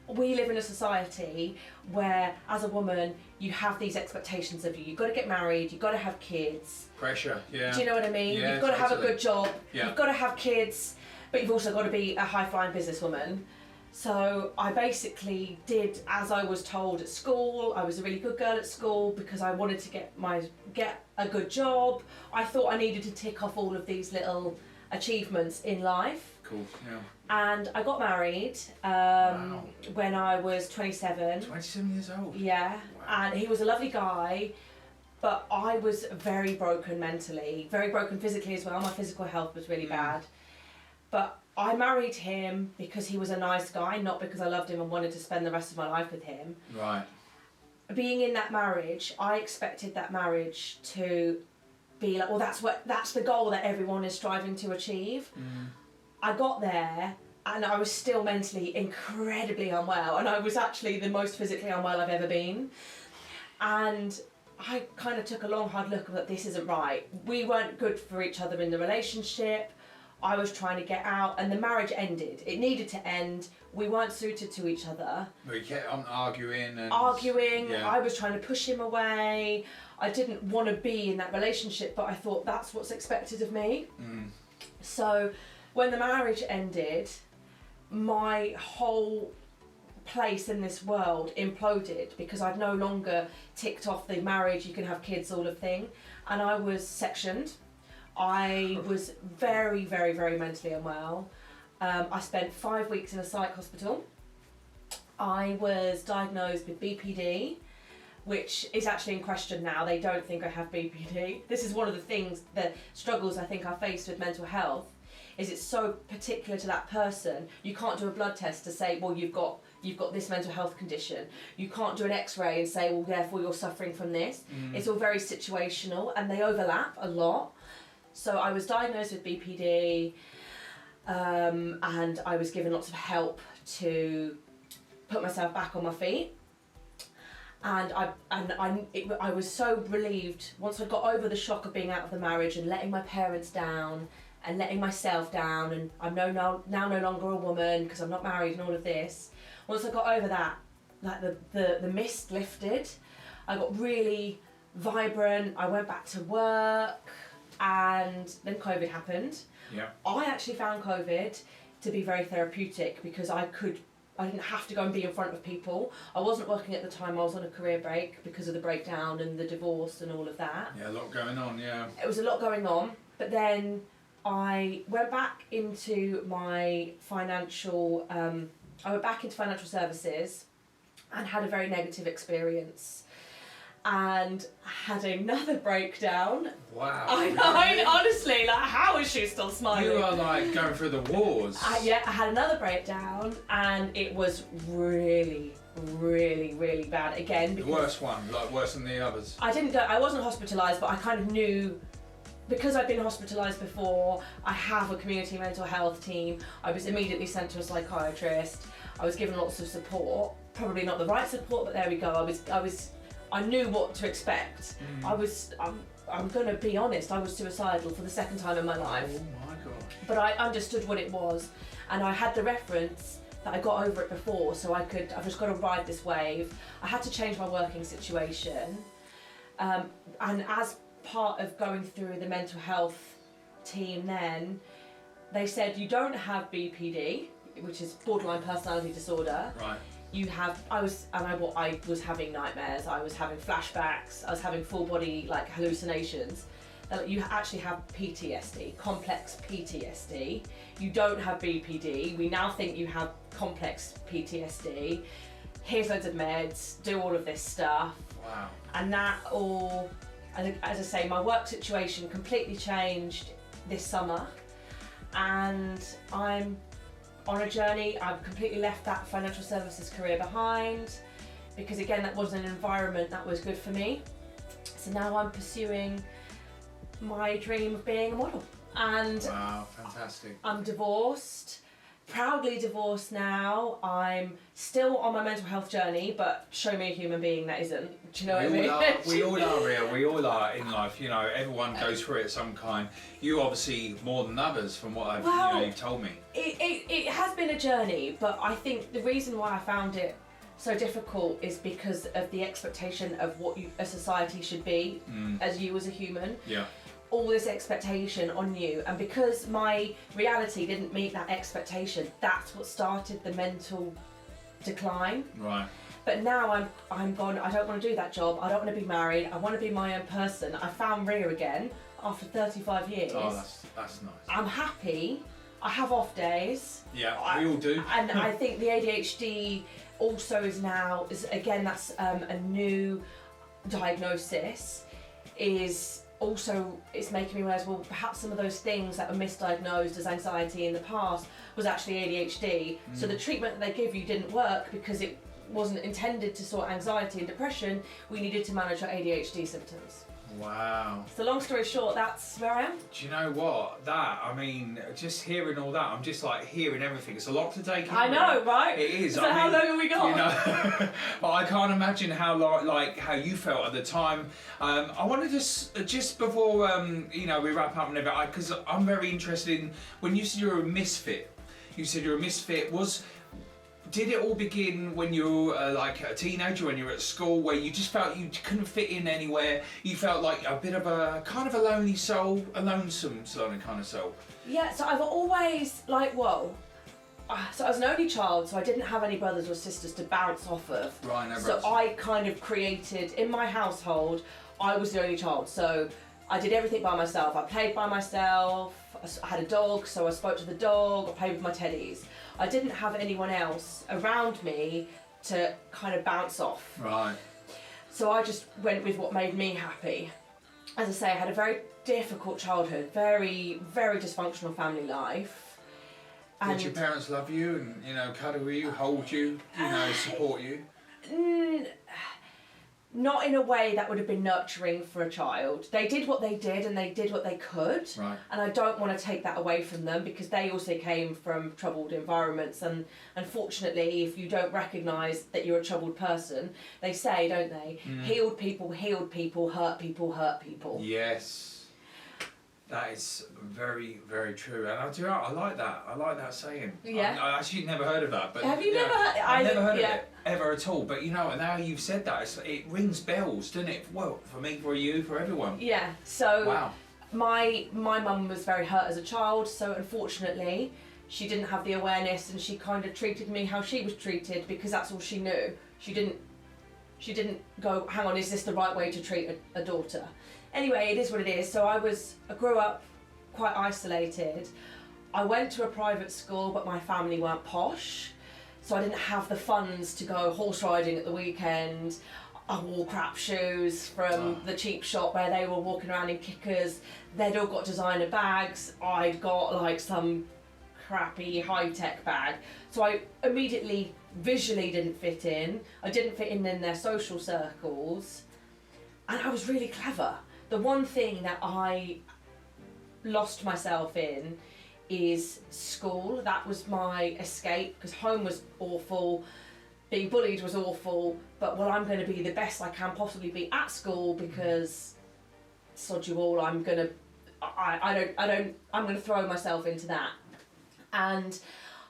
Speaker 8: We live in a society where, as a woman, you have these expectations of you. You've got to get married, you've got to have kids.
Speaker 3: Pressure, yeah.
Speaker 8: Do you know what I mean?
Speaker 3: Yeah,
Speaker 8: you've got to have a
Speaker 3: totally.
Speaker 8: good job,
Speaker 3: Yeah.
Speaker 8: you've got to have kids, but you've also got to be a high-flying businesswoman. So I basically did as I was told at school. I was a really good girl at school because I wanted to get a good job. I thought I needed to tick off all of these little achievements in life.
Speaker 3: Cool. Yeah.
Speaker 8: And I got married when I was 27.
Speaker 3: 27 years old.
Speaker 8: Yeah,
Speaker 3: Wow.
Speaker 8: and he was a lovely guy, but I was very broken mentally, very broken physically as well. My physical health was really bad. But I married him because he was a nice guy, not because I loved him and wanted to spend the rest of my life with him.
Speaker 3: Right.
Speaker 8: Being in that marriage, I expected that marriage to be like, well, that's the goal that everyone is striving to achieve. I got there and I was still mentally incredibly unwell, and I was actually the most physically unwell I've ever been. And I kind of took a long hard look at this isn't right. We weren't good for each other in the relationship. I was trying to get out, and the marriage ended. It needed to end. We weren't suited to each other.
Speaker 3: We kept on arguing.
Speaker 8: Yeah. I was trying to push him away. I didn't want to be in that relationship, but I thought that's what's expected of me. So when the marriage ended, my whole place in this world imploded because I'd no longer ticked off the marriage, you can have kids, all of thing, and I was sectioned. I was very, very, very mentally unwell. I spent 5 weeks in a psych hospital. I was diagnosed with BPD, which is actually in question now. They don't think I have BPD. This is one of the things, the struggles I think I faced with mental health, is it's so particular to that person. You can't do a blood test to say, well, you've got this mental health condition. You can't do an x-ray and say, well, therefore you're suffering from this. It's all very situational, and they overlap a lot. So I was diagnosed with BPD, and I was given lots of help to put myself back on my feet. And I was so relieved once I got over the shock of being out of the marriage and letting my parents down and letting myself down, and I'm now no longer a woman because I'm not married and all of this. Once I got over that, like the mist lifted, I got really vibrant. I went back to work, and then COVID happened.
Speaker 3: Yeah.
Speaker 8: I actually found COVID to be very therapeutic because I didn't have to go and be in front of people. I wasn't working at the time. I was on a career break because of the breakdown and the divorce and all of that.
Speaker 3: Yeah, a lot going on, yeah.
Speaker 8: It was a lot going on, but then I went back into my financial services and had a very negative experience and had another breakdown.
Speaker 3: Wow.
Speaker 8: I know, honestly, like, how is she still smiling?
Speaker 3: You are like going through the wars.
Speaker 8: I had another breakdown, and it was really, really, really bad again.
Speaker 3: The worst one, like worse than the others.
Speaker 8: I wasn't hospitalised, but I kind of knew, because I'd been hospitalised before. I have a community mental health team. I was immediately sent to a psychiatrist. I was given lots of support, probably not the right support, but there we go. I knew what to expect. I'm going to be honest, I was suicidal for the second time in my life.
Speaker 3: Oh my God.
Speaker 8: But I understood what it was, and I had the reference that I got over it before, so I've just got to ride this wave. I had to change my working situation, and as part of going through the mental health team then, they said you don't have BPD, which is borderline personality disorder.
Speaker 3: Right.
Speaker 8: I was having nightmares, I was having flashbacks, I was having full body like hallucinations. You actually have PTSD, complex PTSD. You don't have BPD. We now think you have complex PTSD. Here's loads of meds, do all of this stuff.
Speaker 3: Wow.
Speaker 8: And that all, as I say, my work situation completely changed this summer, and I'm on a journey. I've completely left that financial services career behind because, again, that wasn't an environment that was good for me. So now I'm pursuing my dream of being a model. And
Speaker 3: wow, fantastic.
Speaker 8: I'm divorced, proudly divorced now. I'm still on my mental health journey, but show me a human being that isn't. Do you know what I mean?
Speaker 3: We all are, Ria. We all are in life. You know, everyone goes through it of some kind. You obviously more than others, from what you've told me.
Speaker 8: It has been a journey, but I think the reason why I found it so difficult is because of the expectation of what a society should be as you as a human.
Speaker 3: Yeah.
Speaker 8: All this expectation on you, and because my reality didn't meet that expectation, that's what started the mental decline.
Speaker 3: Right.
Speaker 8: But now I'm gone. I don't want to do that job. I don't want to be married. I want to be my own person. I found Ria again. after 35 years.
Speaker 3: Oh, that's nice.
Speaker 8: I'm happy. I have off days.
Speaker 3: Yeah, we all do.
Speaker 8: And I think the ADHD also again, that's a new diagnosis, is also, it's making me realise, well, perhaps some of those things that were misdiagnosed as anxiety in the past was actually ADHD. So the treatment that they give you didn't work because it wasn't intended to sort anxiety and depression. We needed to manage our ADHD symptoms.
Speaker 3: Wow.
Speaker 8: So long story short, that's where I am.
Speaker 3: Do you know what? I mean, just hearing all that, I'm just like hearing everything. It's a lot to take in.
Speaker 8: I know, right?
Speaker 3: It is.
Speaker 8: So how long have we got?
Speaker 3: You know, but I can't imagine how how you felt at the time. I want to just before we wrap up and everything, because I'm very interested in when you said you were a misfit. You said you're a misfit. Did it all begin when you were like a teenager, when you were at school, where you just felt you couldn't fit in anywhere? You felt like a bit of a kind of a lonely soul, a lonesome kind of soul?
Speaker 8: Yeah, so I've always, so I was an only child, so I didn't have any brothers or sisters to bounce off of.
Speaker 3: Right, no
Speaker 8: So
Speaker 3: brothers.
Speaker 8: I kind of created, in my household, I was the only child. So I did everything by myself. I played by myself, I had a dog, so I spoke to the dog, I played with my teddies. I didn't have anyone else around me to kind of bounce off.
Speaker 3: Right.
Speaker 8: So I just went with what made me happy. As I say, I had a very difficult childhood, very, very dysfunctional family life.
Speaker 3: Did your parents love you and, cuddle with you, hold you, support you?
Speaker 8: Not in a way that would have been nurturing for a child. They did what they did and they did what they could.
Speaker 3: Right.
Speaker 8: And I don't want to take that away from them because they also came from troubled environments. And unfortunately, if you don't recognise that you're a troubled person, they say, don't they? Healed people, hurt people, hurt people.
Speaker 3: Yes. That is very, very true. And I like that. I like that saying.
Speaker 8: Yeah.
Speaker 3: I actually never heard of that. But
Speaker 8: Have you never heard?
Speaker 3: I've never heard of it ever at all. But now you've said that, it rings bells, doesn't it? Well, for me, for you, for everyone.
Speaker 8: Yeah. So
Speaker 3: wow.
Speaker 8: My mum was very hurt as a child. So unfortunately, she didn't have the awareness, and she kind of treated me how she was treated because that's all she knew. She didn't go, hang on, is this the right way to treat a daughter? Anyway, it is what it is. So I grew up quite isolated. I went to a private school, but my family weren't posh. So I didn't have the funds to go horse riding at the weekend. I wore crap shoes from the cheap shop where they were walking around in kickers. They'd all got designer bags. I'd got like some crappy high-tech bag. So I immediately visually didn't fit in. I didn't fit in their social circles. And I was really clever. The one thing that I lost myself in is school. That was my escape because home was awful, being bullied was awful, but I'm going to be the best I can possibly be at school because sod you all, I'm going to throw myself into that. And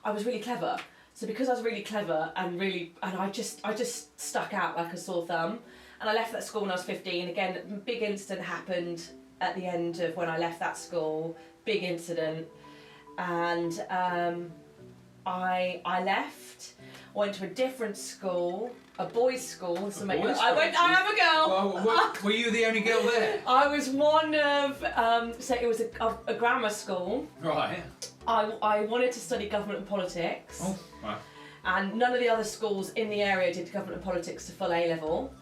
Speaker 8: I was really clever. So because I was really clever and I just stuck out like a sore thumb. And I left that school when I was 15. Again, a big incident happened at the end of when I left that school. Big incident. And I left, went to a different school, a boys' school. So I am a girl.
Speaker 3: Well, were you the only girl there?
Speaker 8: I was one of, so it was a grammar school.
Speaker 3: Right.
Speaker 8: I wanted to study government and politics.
Speaker 3: Oh, wow.
Speaker 8: And none of the other schools in the area did government and politics to full A level.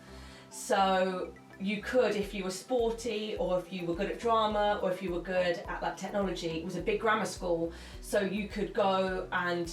Speaker 8: So you could, if you were sporty or if you were good at drama or if you were good at like technology, it was a big grammar school. So you could go and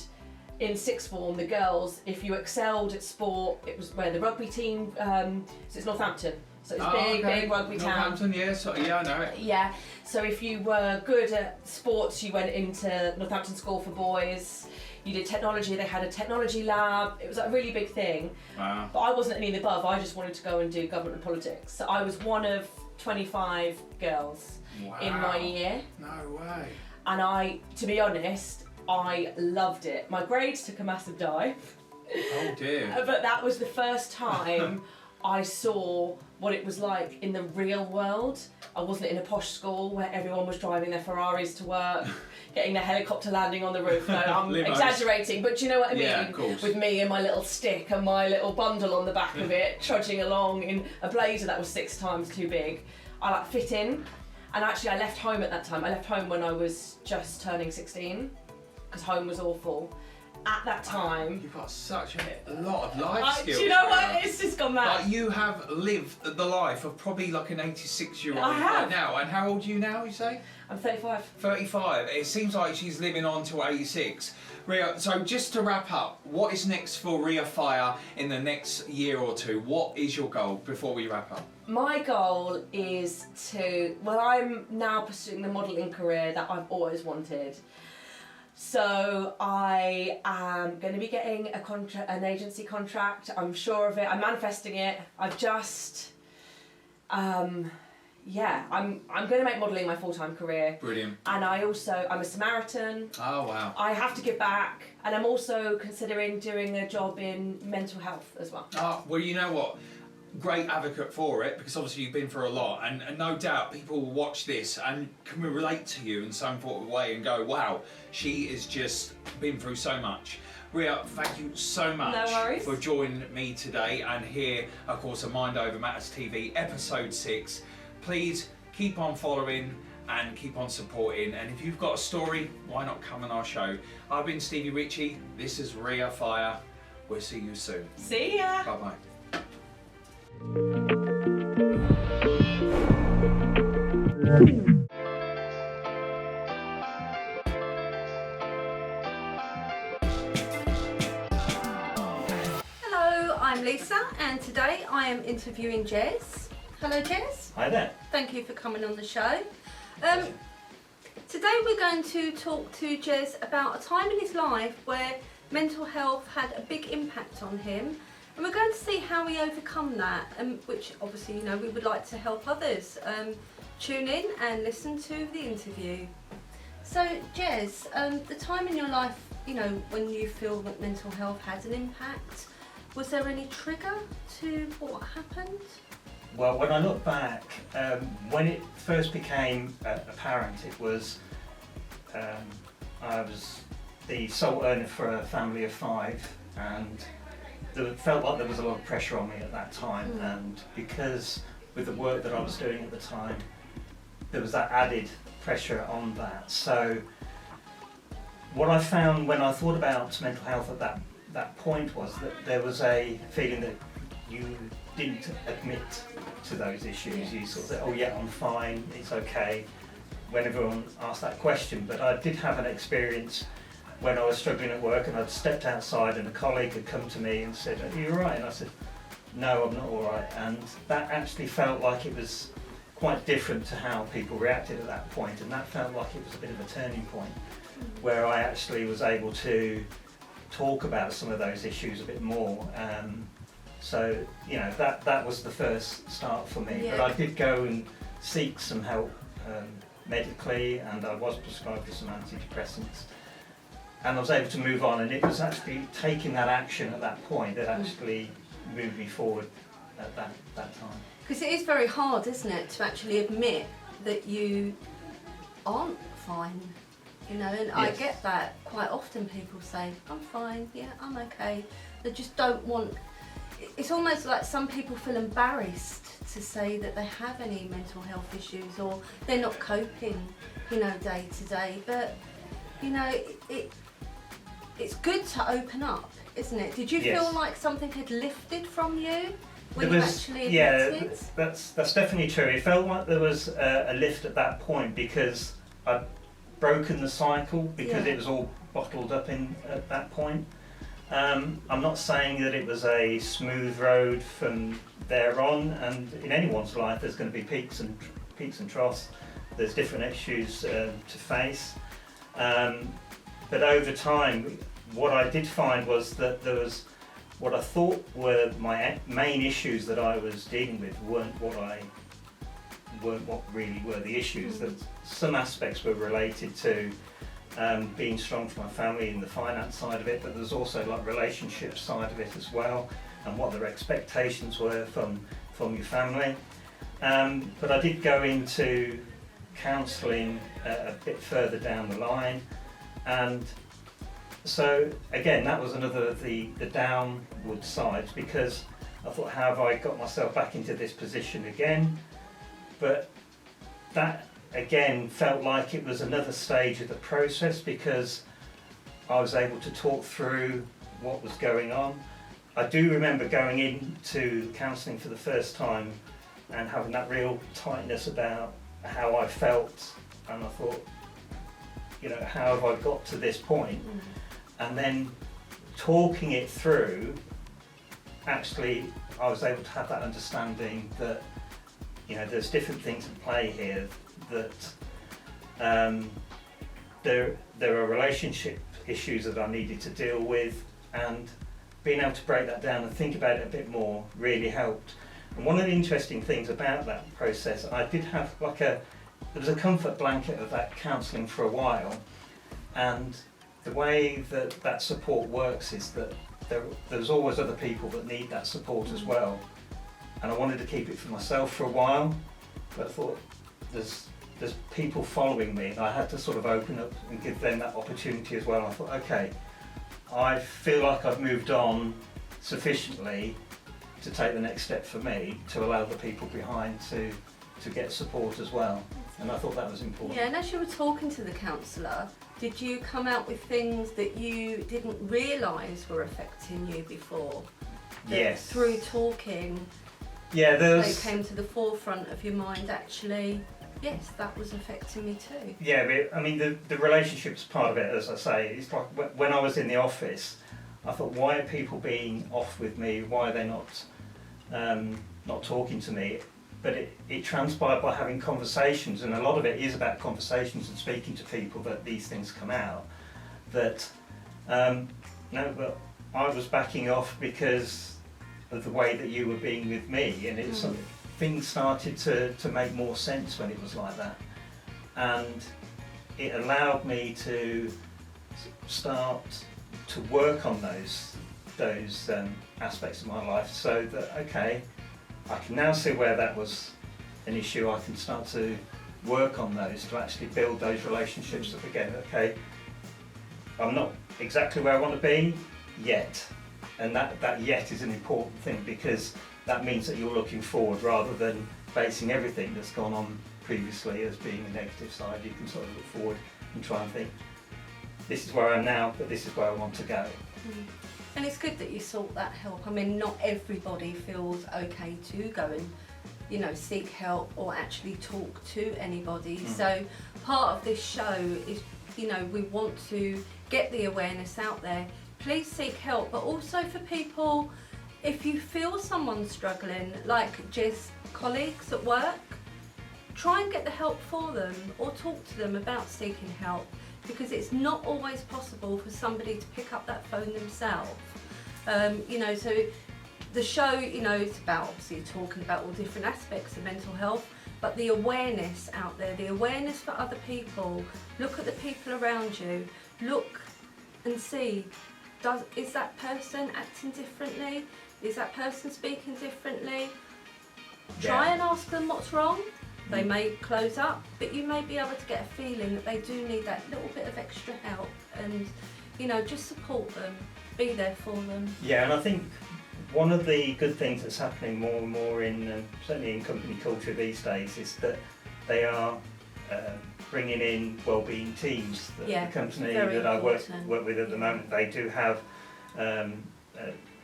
Speaker 8: in sixth form, the girls, if you excelled at sport, it was where the rugby team, so it's Northampton. So it's big rugby town.
Speaker 3: Northampton, yeah, I know it.
Speaker 8: Yeah, so if you were good at sports, you went into Northampton School for Boys. You did technology, they had a technology lab. It was a really big thing.
Speaker 3: Wow.
Speaker 8: But I wasn't any of the above, I just wanted to go and do government and politics. So I was one of 25 girls in my year.
Speaker 3: No way.
Speaker 8: And to be honest, I loved it. My grades took a massive dive.
Speaker 3: Oh dear.
Speaker 8: But that was the first time I saw what it was like in the real world. I wasn't in a posh school where everyone was driving their Ferraris to work, getting their helicopter landing on the roof. No, I'm exaggerating, but do you know what I mean?
Speaker 3: Yeah, of course.
Speaker 8: With me and my little stick and my little bundle on the back of it, trudging along in a blazer that was 6 times too big. I fit in, And actually I left home at that time. I left home when I was just turning 16 because home was awful. At that time...
Speaker 3: You've got such a lot of life skills.
Speaker 8: Do you know
Speaker 3: Ria.
Speaker 8: what? It's just gone mad.
Speaker 3: Like, you have lived the life of probably like an 86-year-old
Speaker 8: I have.
Speaker 3: right now. And how old are you now, you say?
Speaker 8: I'm 35.
Speaker 3: 35. It seems like she's living on till 86. Ria, so just to wrap up, what is next for Ria Fire in the next year or two? What is your goal before we wrap up?
Speaker 8: My goal is to... Well, I'm now pursuing the modelling career that I've always wanted. So I am going to be getting an agency contract. I'm sure of it. I'm manifesting it. I've just... yeah, I'm going to make modelling my full-time career.
Speaker 3: Brilliant.
Speaker 8: And I'm a Samaritan.
Speaker 3: Oh, wow.
Speaker 8: I have to give back. And I'm also considering doing a job in mental health as well.
Speaker 3: Oh, well, you know what? Great advocate for it, because obviously you've been through a lot, and no doubt people will watch this and can relate to you in some sort of way and go, wow, she has just been through so much. Ria, thank you so much for joining me today, and here, of course, on Mind Over Matters TV, episode 6. Please keep on following and keep on supporting, and if you've got a story, why not come on our show? I've been Stevie Ritchie, this is Ria Fire. We'll see you soon.
Speaker 8: See ya!
Speaker 3: Bye-bye.
Speaker 2: Hello, I'm Lisa, and today I am interviewing Jez. Hello, Jez.
Speaker 9: Hi there.
Speaker 2: Thank you for coming on the show. Today we're going to talk to Jez about a time in his life where mental health had a big impact on him, and we're going to see how he overcome that, which obviously, you know, we would like to help others. Tune in and listen to the interview. So, Jez, the time in your life, you know, when you feel that mental health had an impact, was there any trigger to what happened?
Speaker 9: Well, when I look back, when it first became apparent, it was I was the sole earner for a family of 5, and it felt like there was a lot of pressure on me at that time, and because with the work that I was doing at the time, there was that added pressure on that. So what I found when I thought about mental health at that point was that there was a feeling that you didn't admit to those issues. Yes. You sort of said, oh yeah, I'm fine, it's okay, when everyone asked that question. But I did have an experience when I was struggling at work, and I'd stepped outside and a colleague had come to me and said, are you all right? And I said, no, I'm not all right. And that actually felt like it was quite different to how people reacted at that point, and that felt like it was a bit of a turning point where I actually was able to talk about some of those issues a bit more. So, you know, that was the first start for me.
Speaker 2: Yeah.
Speaker 9: But I did go and seek some help medically, and I was prescribed with some antidepressants. And I was able to move on, and it was actually taking that action at that point that actually moved me forward at that time.
Speaker 2: Because it is very hard, isn't it, to actually admit that you aren't fine, you know, and yes. I get that quite often. People say, I'm fine, yeah, I'm okay. They just don't want, it's almost like some people feel embarrassed to say that they have any mental health issues, or they're not coping, you know, day to day. But, you know, it's good to open up, isn't it? Did you
Speaker 9: Yes.
Speaker 2: feel like something had lifted from you when
Speaker 9: There
Speaker 2: you
Speaker 9: was,
Speaker 2: actually
Speaker 9: yeah,
Speaker 2: admitted?
Speaker 9: that's definitely true. It felt like there was a lift at that point because I'd broken the cycle, because
Speaker 2: Yeah.
Speaker 9: it was all bottled up at that point. I'm not saying that it was a smooth road from there on, and in anyone's life there's going to be peaks and troughs. There's different issues to face, but over time what I did find was that there was what I thought were my main issues that I was dealing with weren't what really were the issues. That some aspects were related to being strong for my family and the finance side of it, but there's also like relationship side of it as well, and what their expectations were from your family. But I did go into counselling a bit further down the line, and so again that was another of the downward sides, because I thought, how have I got myself back into this position again? But that again, felt like it was another stage of the process because I was able to talk through what was going on. I do remember going into counselling for the first time and having that real tightness about how I felt, and I thought, you know, how have I got to this point? And then talking it through, actually I was able to have that understanding that, you know, there's different things at play here, that there are relationship issues that I needed to deal with, and being able to break that down and think about it a bit more really helped. And one of the interesting things about that process, I did have there was a comfort blanket of that counselling for a while, and the way that support works is that there's always other people that need that support as well. And I wanted to keep it for myself for a while, but I thought there's people following me, and I had to sort of open up and give them that opportunity as well. I thought, okay, I feel like I've moved on sufficiently to take the next step for me to allow the people behind to get support as well. And I thought that was important.
Speaker 2: Yeah, and as you were talking to the counsellor, did you come out with things that you didn't realise were affecting you before? That
Speaker 9: Yes.
Speaker 2: Through talking,
Speaker 9: Yeah,
Speaker 2: they came to the forefront of your mind, actually, yes, that was affecting me too.
Speaker 9: Yeah, but I mean, the relationship's part of it, as I say. It's like when I was in the office, I thought, why are people being off with me? Why are they not talking to me? But it transpired by having conversations, and a lot of it is about conversations and speaking to people that these things come out. That, no, but I was backing off because of the way that you were being with me, and it's things started to make more sense when it was like that, and it allowed me to start to work on those aspects of my life, so that okay, I can now see where that was an issue. I can start to work on those to actually build those relationships up again. Okay, I'm not exactly where I want to be yet, and that yet is an important thing, because that means that you're looking forward rather than basing everything that's gone on previously as being a negative side. You can sort of look forward and try and think, this is where I am now, but this is where I want to go.
Speaker 2: And it's good that you sought that help. I mean, not everybody feels okay to go and, you know, seek help or actually talk to anybody. So part of this show is, you know, we want to get the awareness out there. Please seek help, but also for people, if you feel someone's struggling, like just colleagues at work, try and get the help for them or talk to them about seeking help, because it's not always possible for somebody to pick up that phone themselves. You know, so the show, you know, it's about obviously talking about all different aspects of mental health, but the awareness out there, the awareness for other people. Look at the people around you, look and see, is that person acting differently? Is that person speaking differently? Try and ask them what's wrong. They may close up, but you may be able to get a feeling that they do need that little bit of extra help, and, you know, just support them, be there for them.
Speaker 9: Yeah, and I think one of the good things that's happening more and more in, certainly in company culture these days, is that they are bringing in wellbeing teams. The company that I work with at the moment, they do have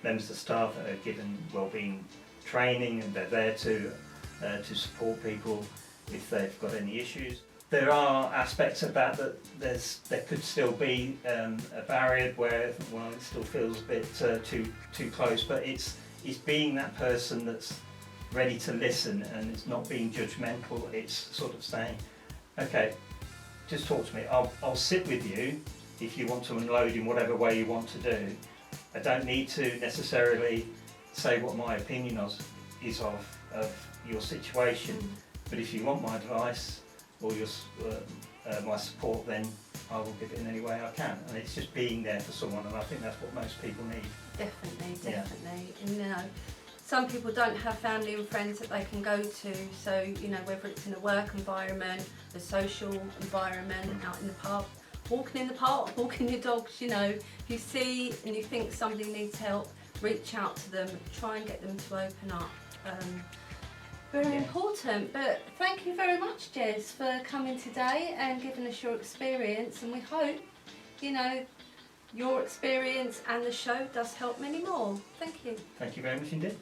Speaker 9: members of staff that are given wellbeing training, and they're there to support people if they've got any issues. There are aspects about that there could still be a barrier where, well, it still feels a bit too close, but it's being that person that's ready to listen, and it's not being judgmental. It's sort of saying, okay, just talk to me. I'll sit with you if you want to unload in whatever way you want to do. I don't need to necessarily say what my opinion is of your situation, but if you want my advice or my support, then I will give it in any way I can. And it's just being there for someone, and I think that's what most people need.
Speaker 2: Definitely. And, you know, some people don't have family and friends that they can go to, so, you know, whether it's in a work environment, a social environment, out in the park, walking your dogs, you know, if you see and you think somebody needs help, reach out to them, try and get them to open up. Very important. But thank you very much, Jez, for coming today and giving us your experience. And we hope, you know, your experience and the show does help many more. Thank you.
Speaker 9: Thank you very much indeed.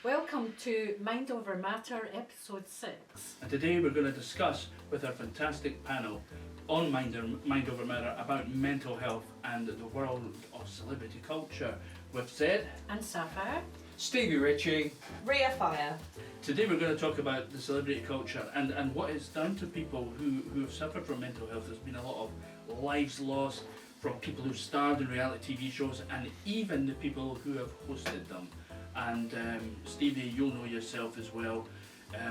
Speaker 10: Welcome to Mind Over Matter, episode 6.
Speaker 1: And today we're going to discuss with our fantastic panel on Mind Over Matter about mental health and the world of celebrity culture with Zed
Speaker 10: And Sapphire.
Speaker 3: Stevie Ritchie.
Speaker 8: Ria Fire.
Speaker 1: Today we're going to talk about the celebrity culture and what it's done to people who have suffered from mental health. There's been a lot of lives lost from people who starred in reality TV shows and even the people who have hosted them. And Stevie, you'll know yourself as well.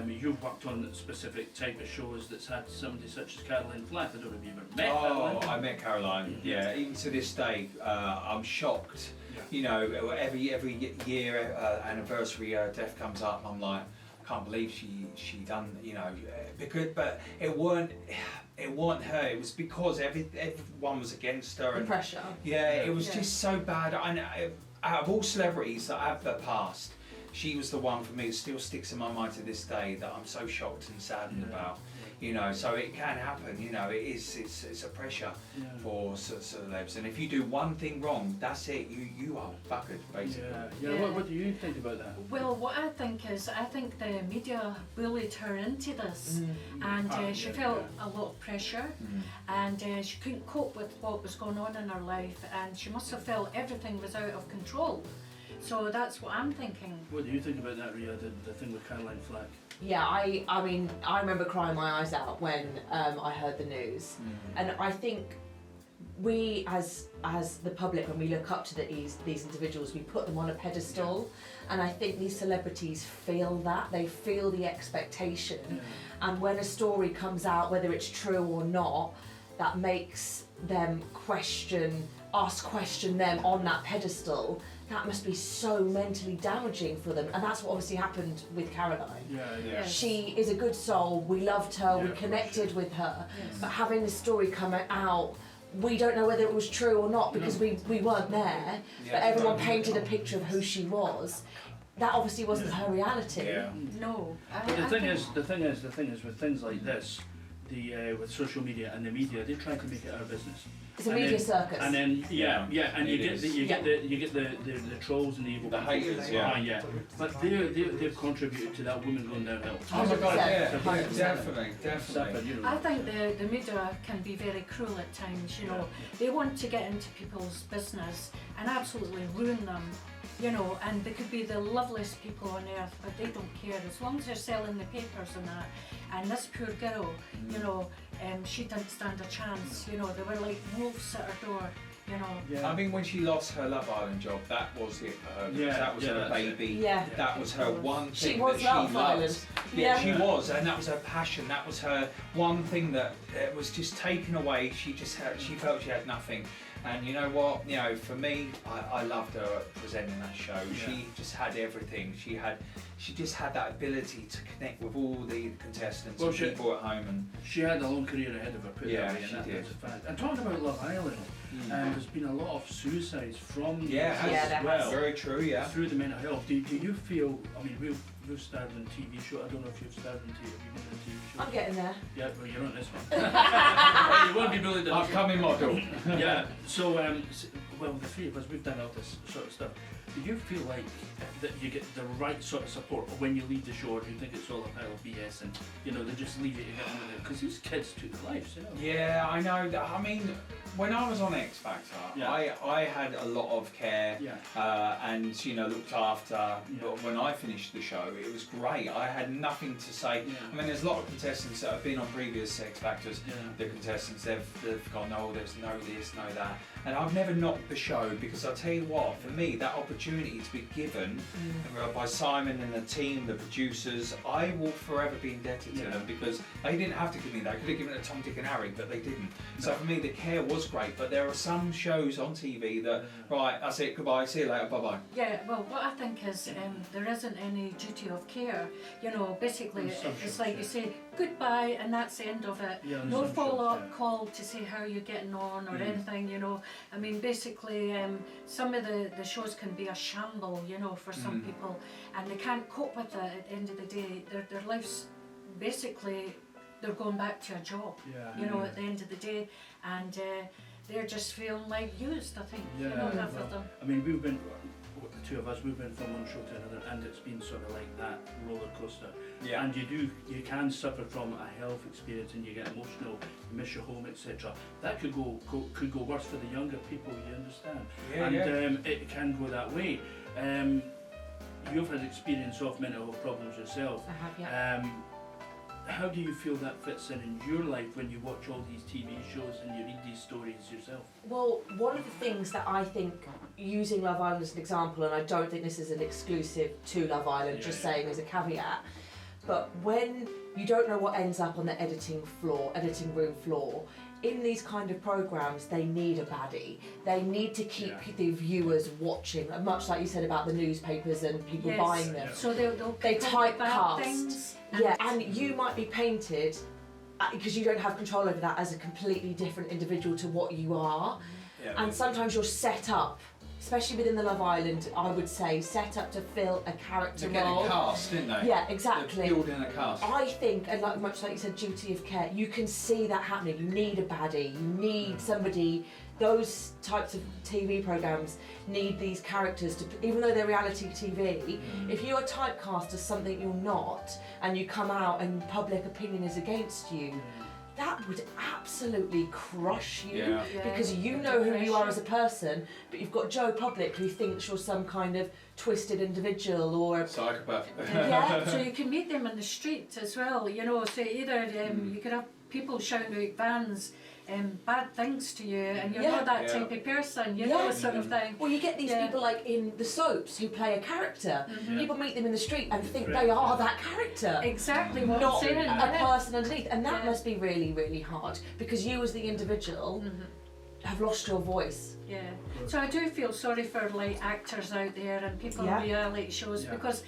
Speaker 1: You've worked on a specific type of shows that's had somebody such as Caroline Flack. I don't know if you've ever met Caroline.
Speaker 3: I met Caroline. Yeah, even to this day, I'm shocked.
Speaker 1: Yeah.
Speaker 3: You know, every year anniversary death comes up, I'm like, I can't believe she done. You know, but it weren't her. It was because everyone was against her.
Speaker 8: The
Speaker 3: And
Speaker 8: pressure.
Speaker 3: yeah, it was
Speaker 10: Yeah.
Speaker 3: just so bad. Out of all celebrities that have passed, she was the one for me that still sticks in my mind to this day that I'm so shocked and saddened about. You know, so it can happen. You know, it's a pressure for celebs, and if you do one thing wrong, that's it. You are buggered basically.
Speaker 1: Yeah. What do you think about that?
Speaker 10: Well, what I think the media bullied her into this, and she felt a lot of pressure, and she couldn't cope with what was going on in her life, and she must have felt everything was out of control. So that's what I'm thinking.
Speaker 1: What do you think about that, Ria? The thing with Caroline Flack?
Speaker 8: Yeah, I mean, I remember crying my eyes out when I heard the news, and I think we, as the public, when we look up to these individuals, we put them on a pedestal, and I think these celebrities feel that they feel the expectation, and when a story comes out, whether it's true or not, that makes them question them on that pedestal. That must be so mentally damaging for them, and that's what obviously happened with Caroline.
Speaker 1: Yeah.
Speaker 8: She is a good soul, we loved her, we
Speaker 1: Yeah,
Speaker 8: connected with her,
Speaker 10: Yes.
Speaker 8: but having this story come out, we don't know whether it was true or not because we weren't there, but everyone painted a picture of who she was. That obviously wasn't her reality.
Speaker 3: Yeah.
Speaker 10: No.
Speaker 1: But the thing is with things like this, with social media and the media, they try to make it our business.
Speaker 8: It's a media circus.
Speaker 1: And then and you get the trolls and the evil
Speaker 3: The
Speaker 1: people.
Speaker 3: haters, yeah.
Speaker 1: Yeah. But they've contributed to that woman going downhill.
Speaker 3: Oh my God, yeah,
Speaker 8: 100%.
Speaker 3: definitely.
Speaker 1: You know.
Speaker 10: I think the media can be very cruel at times, you know. They want to get into people's business and absolutely ruin them, you know, and they could be the loveliest people on earth, but they don't care as long as they're selling the papers and that. And this poor girl, you know, she didn't stand a chance, you know, they were like wolves at her door, you know.
Speaker 1: Yeah.
Speaker 3: I mean, when she lost her Love Island job, that was it for her. Because that was her
Speaker 1: that's
Speaker 3: baby.
Speaker 8: Yeah.
Speaker 3: That was her one thing
Speaker 8: She was
Speaker 3: that she
Speaker 8: Love
Speaker 3: loved.
Speaker 8: Island.
Speaker 3: Yeah,
Speaker 8: Yeah.
Speaker 3: she was, and that was her passion. That was her one thing that was just taken away. She felt she had nothing. And you know what? You know, for me, I loved her presenting that show.
Speaker 1: Yeah.
Speaker 3: She just had everything. She just had that ability to connect with all the contestants and people at home. And
Speaker 1: she had a long career ahead of her, put it that way,
Speaker 3: she
Speaker 1: and
Speaker 3: did.
Speaker 1: that's a fact. And talking about Love Island, there's been a lot of suicides from
Speaker 3: as
Speaker 1: well.
Speaker 3: Very true, yeah.
Speaker 1: Through the mental health. Do you feel? I mean, we've starred in TV show. I don't know if you've starred in TV. Have you been in a TV show?
Speaker 8: I'm getting there.
Speaker 1: Yeah, well, you're on this one. You won't be bullied.
Speaker 3: Upcoming model.
Speaker 1: Yeah. So, well, the three of us, we've done all this sort of stuff. Do you feel like that you get the right sort of support when you leave the show, or do you think it's all a pile of BS and you know they just leave you to get on with it? Because these kids took their lives, you know.
Speaker 3: Yeah, I know. I mean, when I was on X Factor, I had a lot of care and you know looked after. But when I finished the show, it was great. I had nothing to say.
Speaker 1: Yeah.
Speaker 3: I mean, there's a lot of contestants that have been on previous X Factors.
Speaker 1: Yeah.
Speaker 3: The contestants they've gone, oh, there's no this, no that, And I've never knocked the show, because I'll tell you what, for me, that opportunity to be given by Simon and the team, the producers, I will forever be indebted to them, because they didn't have to give me that. I could have given it to Tom, Dick and Harry, but they didn't. So for me, the care was great, but there are some shows on TV that, right, that's it, goodbye, see you later, bye-bye.
Speaker 10: Yeah, well, what I think is there isn't any duty of care. You know, basically, it's like you say goodbye and that's the end of it.
Speaker 1: Yeah,
Speaker 10: no follow-up call to see how you're getting on or anything, you know. I mean, basically, some of the shows can be a shamble, you know, for some people, and they can't cope with it at the end of the day. Their life's basically, they're going back to a job, you know, at the end of the day, and they're just feeling like used, I think, you know, that for them.
Speaker 1: I mean, we've been, the two of us, we've been from one show to another, and it's been sort of like that roller coaster.
Speaker 3: Yeah.
Speaker 1: And you can suffer from a health experience, and you get emotional, you miss your home, etc. That could go worse for the younger people. You understand? And it can go that way. You've had experience of mental health problems yourself.
Speaker 8: I have, yeah.
Speaker 1: How do you feel that fits in your life when you watch all these TV shows and you read these stories yourself?
Speaker 8: Well, one of the things that I think, using Love Island as an example, and I don't think this is an exclusive to Love Island, saying as a caveat, but when you don't know what ends up on the editing room floor, in these kind of programmes, they need a baddie. They need to keep the viewers watching, much like you said about the newspapers and people buying them.
Speaker 10: So they
Speaker 8: typecast. Yeah, and you might be painted, because you don't have control over that, as a completely different individual to what you are. Yeah. And sometimes you're set up, especially within the Love Island, I would say, set up to fill a character role.
Speaker 3: They're getting cast, didn't they?
Speaker 8: Yeah, exactly.
Speaker 3: They're building a cast.
Speaker 8: I think, and much like you said, duty of care, you can see that happening. You need a baddie, you need somebody. Those types of TV programmes need these characters to, even though they're reality TV, if you are typecast as something you're not, and you come out and public opinion is against you, that would absolutely crush you, because you know who you are as a person, but you've got Joe Public who thinks you're some kind of twisted individual or
Speaker 3: psychopath.
Speaker 10: So you can meet them in the street as well, you know, so either you could have people shouting out vans bad things to you, and you're not that type of person, you know, sort of thing.
Speaker 8: Well, you get these people like in the soaps who play a character. People meet them in the street and think they are that character.
Speaker 10: Exactly what
Speaker 8: not
Speaker 10: I'm saying.
Speaker 8: a person underneath, and that must be really, really hard, because you as the individual have lost your voice.
Speaker 10: Yeah. So I do feel sorry for like actors out there and people in reality shows, because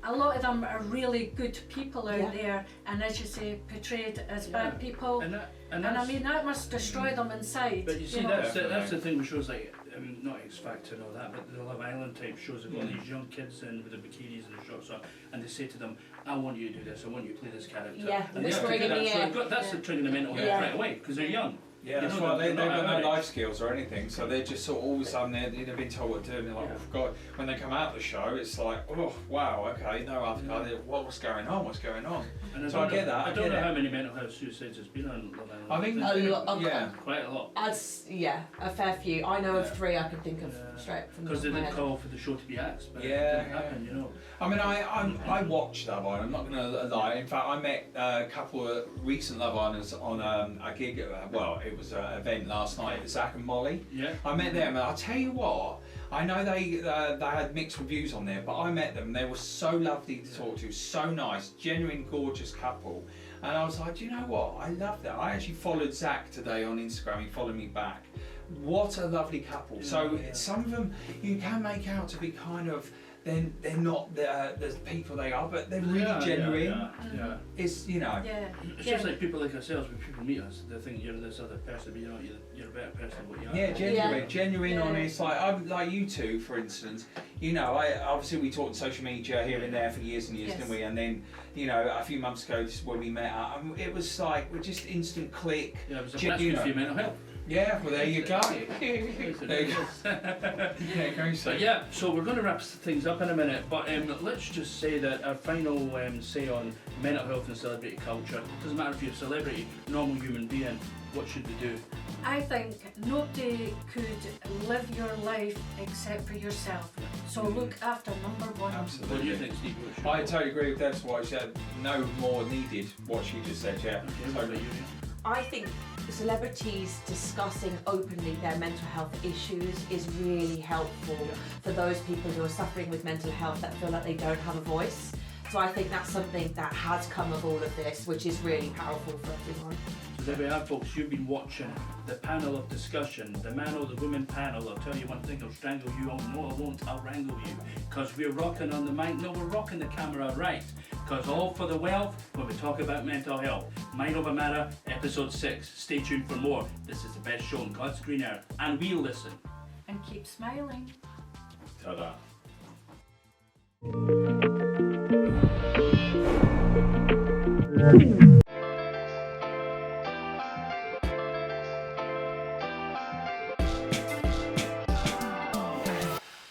Speaker 10: a lot of them are really good people out there, and as you say, portrayed as bad people. And I mean, that must destroy them inside.
Speaker 1: But you see, that's the thing with shows like, I mean, not X Factor and all that, but the Love Island type shows have got these young kids in with the bikinis and the shorts on, and they say to them, I want you to do this, I want you to play this character.
Speaker 8: Yeah,
Speaker 1: and they have to do that. So that's the triggering the mental health right away, because they're young.
Speaker 3: Yeah, that's why they've got no life skills or anything, so they're just sort of all of a sudden they've been told what to do, and they're like, oh God, when they come out of the show, it's like, oh wow, okay, no other guy, what's going on, what's going on? And so I get that.
Speaker 1: I don't know how many mental health suicides there's been on Love Island.
Speaker 3: I think
Speaker 1: quite a lot.
Speaker 8: A fair few. I know of 3 I can think of straight from the
Speaker 1: because they didn't call for the show to be axed, but it didn't happen, you know.
Speaker 3: I mean, I watched Love Island, I'm not going to lie. In fact, I met a couple of recent Love Islanders on a gig, it was an event last night, Zach and Molly. Yeah. I met them, and I'll tell you what, I know they had mixed reviews on there, but I met them, they were so lovely to talk to, so nice, genuine, gorgeous couple. And I was like, do you know what, I love that. I actually followed Zach today on Instagram, he followed me back. What a lovely couple. So some of them you can make out to be kind of, they're not the people they are, but they're really genuine. It's, you know.
Speaker 1: It's just like people like ourselves, when people meet us, they think you're this other person, but you're not, you're a better person than what you are.
Speaker 3: Yeah, genuine, honest. Like you two, for instance, you know, obviously we talked social media here and there for years and years, didn't we? And then, you know, a few months ago, just when we met up, it was like, we're just instant click.
Speaker 1: Yeah, it was a platform for your mental health.
Speaker 3: Yeah, well there you go. There you go.
Speaker 1: But yeah, so we're going to wrap things up in a minute, but let's just say that our final say on mental health and celebrity culture, it doesn't matter if you're a celebrity, normal human being, what should we do?
Speaker 10: I think nobody could live your life except for yourself. So look after number one.
Speaker 3: Absolutely.
Speaker 1: What do you think, Steve?
Speaker 3: I totally agree with Deb's what she said. No more needed, what she just said,
Speaker 1: Okay, what about you?
Speaker 8: I think celebrities discussing openly their mental health issues is really helpful for those people who are suffering with mental health that feel like they don't have a voice. So I think that's something that has come of all of this, which is really powerful for everyone.
Speaker 1: So there we have, folks. You've been watching the panel of discussion, the man or the woman panel. I'll tell you one thing, I'll strangle you. Oh no, I won't. I'll wrangle you. Because we're rocking on the mic. No, we're rocking the camera right. Because all for the wealth when we talk about mental health. Mind Over Matter, episode 6. Stay tuned for more. This is the best show on God's green earth. And we'll listen.
Speaker 10: And keep smiling.
Speaker 3: Ta-da.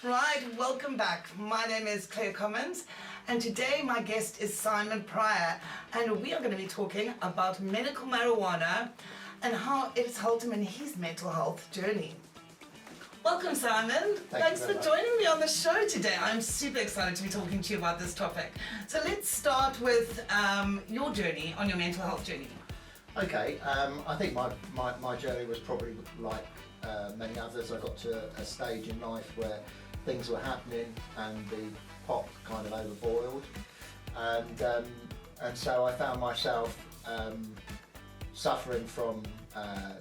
Speaker 11: Right, welcome back. My name is Claire Commons, and today my guest is Simon Pryor, and we are going to be talking about medical marijuana and how it has helped him in his mental health journey. Welcome, Simon. Thanks for joining me on the show today. I'm super excited to be talking to you about this topic. So let's start with your journey on your mental health journey.
Speaker 12: Okay, I think my journey was probably like many others. I got to a stage in life where things were happening and the pot kind of overboiled, and so I found myself suffering from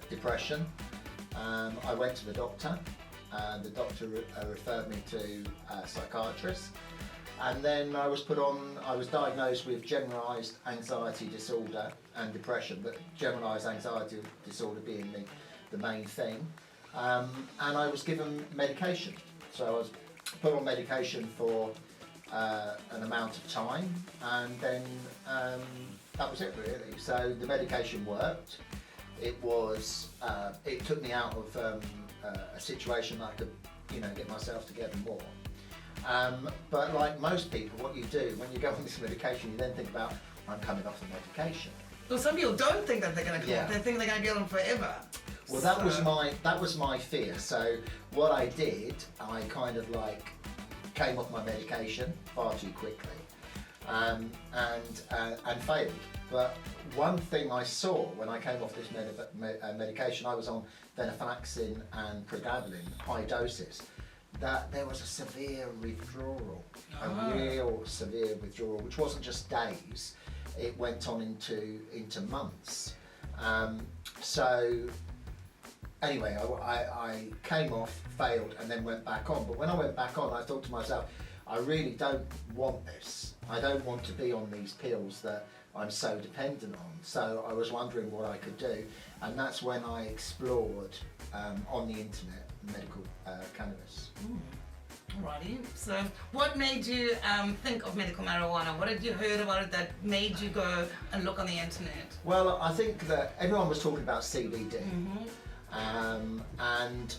Speaker 12: depression. I went to the doctor. The doctor referred me to a psychiatrist, and then I was diagnosed with generalised anxiety disorder and depression, but generalised anxiety disorder being the main thing, and I was given medication. So I was put on medication for an amount of time, and then that was it really. So the medication worked. It took me out of a situation that I could, get myself together more. But like most people, what you do when you go on this medication, you then think about, I'm coming off the medication.
Speaker 11: Well, some people don't think that they're going to come off. They think they're going to be on them forever.
Speaker 12: Well, that was my fear. So what I did, I kind of like came off my medication far too quickly, and failed. But one thing I saw when I came off this medication, I was on venlafaxine and pregabalin, high doses, that there was a severe withdrawal, a real severe withdrawal, which wasn't just days, it went on into months. So anyway, I came off, failed, and then went back on. But when I went back on, I thought to myself, I really don't want this. I don't want to be on these pills that I'm so dependent on. So I was wondering what I could do, and that's when I explored on the internet medical cannabis.
Speaker 11: Alrighty. So what made you think of medical marijuana? What had you heard about it that made you go and look on the internet?
Speaker 12: Well, I think that everyone was talking about CBD, and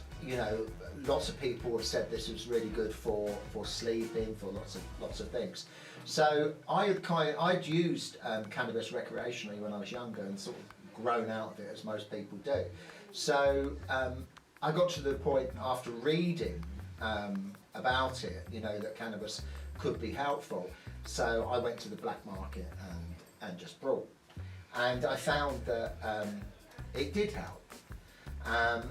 Speaker 12: lots of people have said this was really good for sleeping, for lots of things. So I'd used cannabis recreationally when I was younger and sort of grown out of it, as most people do. So I got to the point after reading about it, that cannabis could be helpful. So I went to the black market and just brought, and I found that it did help.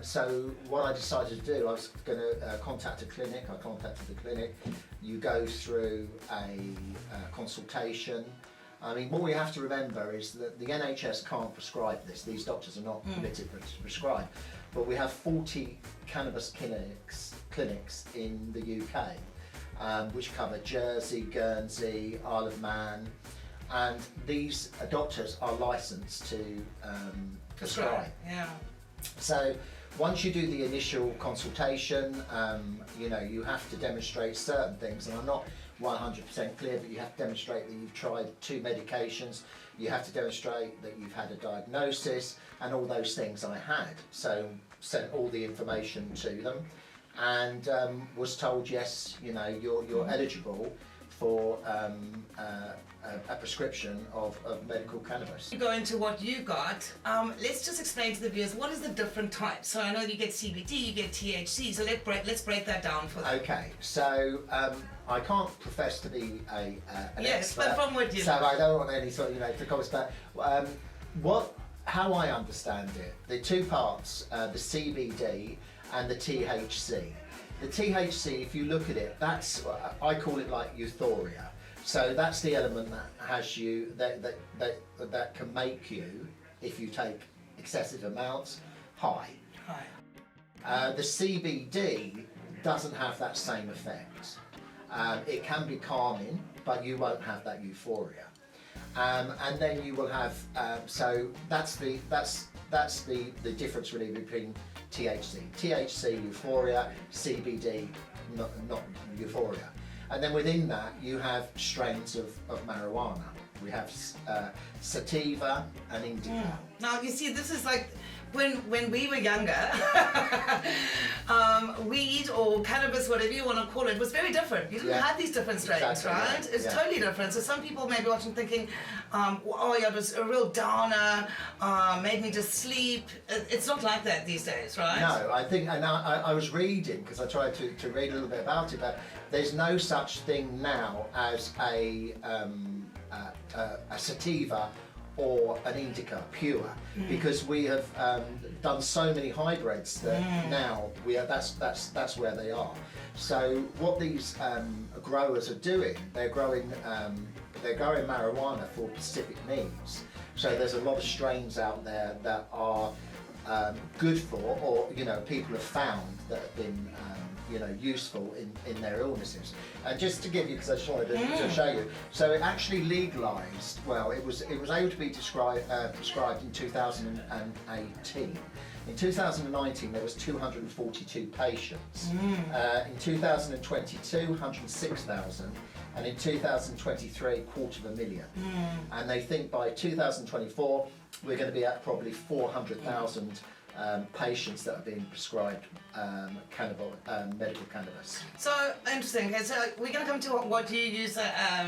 Speaker 12: So what I decided to do, I was going to contact a clinic. I contacted the clinic. You go through a consultation. I mean, what we have to remember is that the NHS can't prescribe this. These doctors are not permitted to prescribe. But we have 40 cannabis clinics in the UK, which cover Jersey, Guernsey, Isle of Man, and these doctors are licensed to prescribe.
Speaker 11: Yeah.
Speaker 12: So once you do the initial consultation, you have to demonstrate certain things, and I'm not 100% clear, but you have to demonstrate that you've tried 2 medications, you have to demonstrate that you've had a diagnosis, and all those things I had. So sent all the information to them, and was told, yes, you're eligible for a prescription of medical cannabis.
Speaker 11: To go into what you got, let's just explain to the viewers what is the different types. So I know you get CBD, you get THC, so let's break that down for them.
Speaker 12: Okay, so I can't profess to be an
Speaker 11: yes,
Speaker 12: expert,
Speaker 11: but from what you
Speaker 12: so I don't want any sort of to comments, but what how I understand it, the two parts, the CBD and the THC. The THC, if you look at it, that's, I call it like euphoria. So that's the element that has you, that can make you, if you take excessive amounts, high. The CBD doesn't have that same effect. It can be calming, but you won't have that euphoria. And then you will have, so that's the difference really between THC. THC, euphoria, CBD, not euphoria. And then within that, you have strains of marijuana. We have sativa and indica.
Speaker 11: Now, you see, this is like, when we were younger, weed or cannabis, whatever you want to call it, was very different. You didn't have these different strains,
Speaker 12: Exactly,
Speaker 11: right?
Speaker 12: yeah.
Speaker 11: It's totally different. So some people may be watching thinking, oh yeah, it was a real downer, made me just sleep. It's not like that these days, right?
Speaker 12: No, I think, and I was reading, because I tried to read a little bit about it, but there's no such thing now as a sativa or an indica pure, because we have done so many hybrids that now that's where they are. So what these growers are doing, they're growing marijuana for specific needs. So there's a lot of strains out there that are good for, or people have found that have been useful in their illnesses. And just to give you, because I just wanted to show you, so it actually legalised. Well, it was able to be prescribed in 2018. In 2019, there was 242 patients. In 2022, 106,000. And in 2023, 250,000. And they think by 2024, we're going to be at probably 400,000 patients that are being prescribed medical cannabis.
Speaker 11: So interesting. Okay, so we're going to come to what you use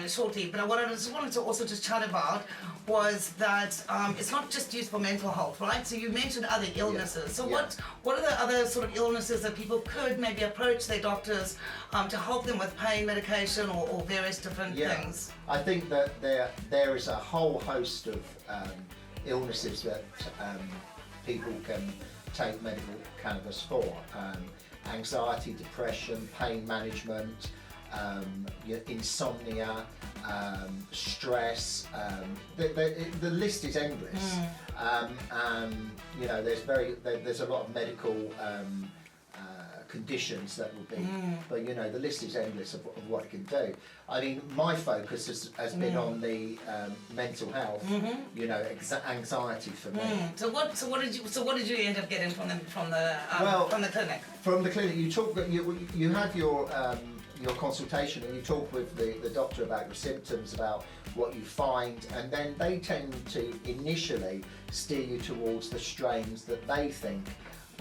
Speaker 11: shortly, but what I just wanted to also just chat about was that it's not just used for mental health, right? So you mentioned other illnesses. So what are the other sort of illnesses that people could maybe approach their doctors to help them with pain medication or various different things?
Speaker 12: I think that there is a whole host of illnesses that people can take medical cannabis for. Anxiety, depression, pain management, insomnia, stress. The list is endless. There's a lot of medical conditions that will be, but the list is endless of what it can do. I mean, my focus has been on the mental health, anxiety for me.
Speaker 11: So what did you end up getting from the clinic?
Speaker 12: From the clinic, you have your consultation and you talk with the doctor about your symptoms, about what you find, and then they tend to initially steer you towards the strains that they think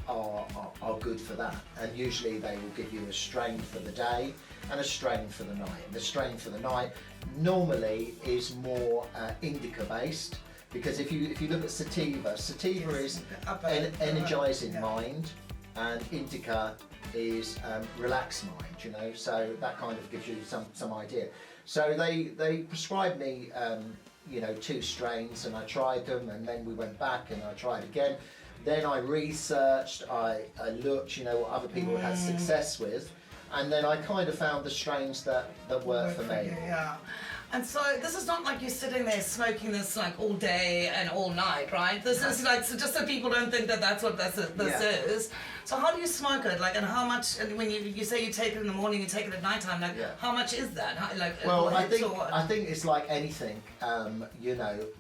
Speaker 12: are good for that, and usually they will give you a strain for the day and a strain for the night. And the strain for the night normally is more indica based, because if you look at sativa is energizing mind, and indica is relaxed mind, so that kind of gives you some idea. So they prescribed me 2 strains, and I tried them, and then we went back and I tried again. Then I researched, I looked, what other people had success with, and then I kind of found the strains that work for me.
Speaker 11: Yeah. And so this is not like you're sitting there smoking this like all day and all night, right? This is like, so just so people don't think that that's what this is. So how do you smoke it? Like, and how much, and when you say you take it in the morning, you take it at night time, like how much is that?
Speaker 12: Well, I think it's like anything,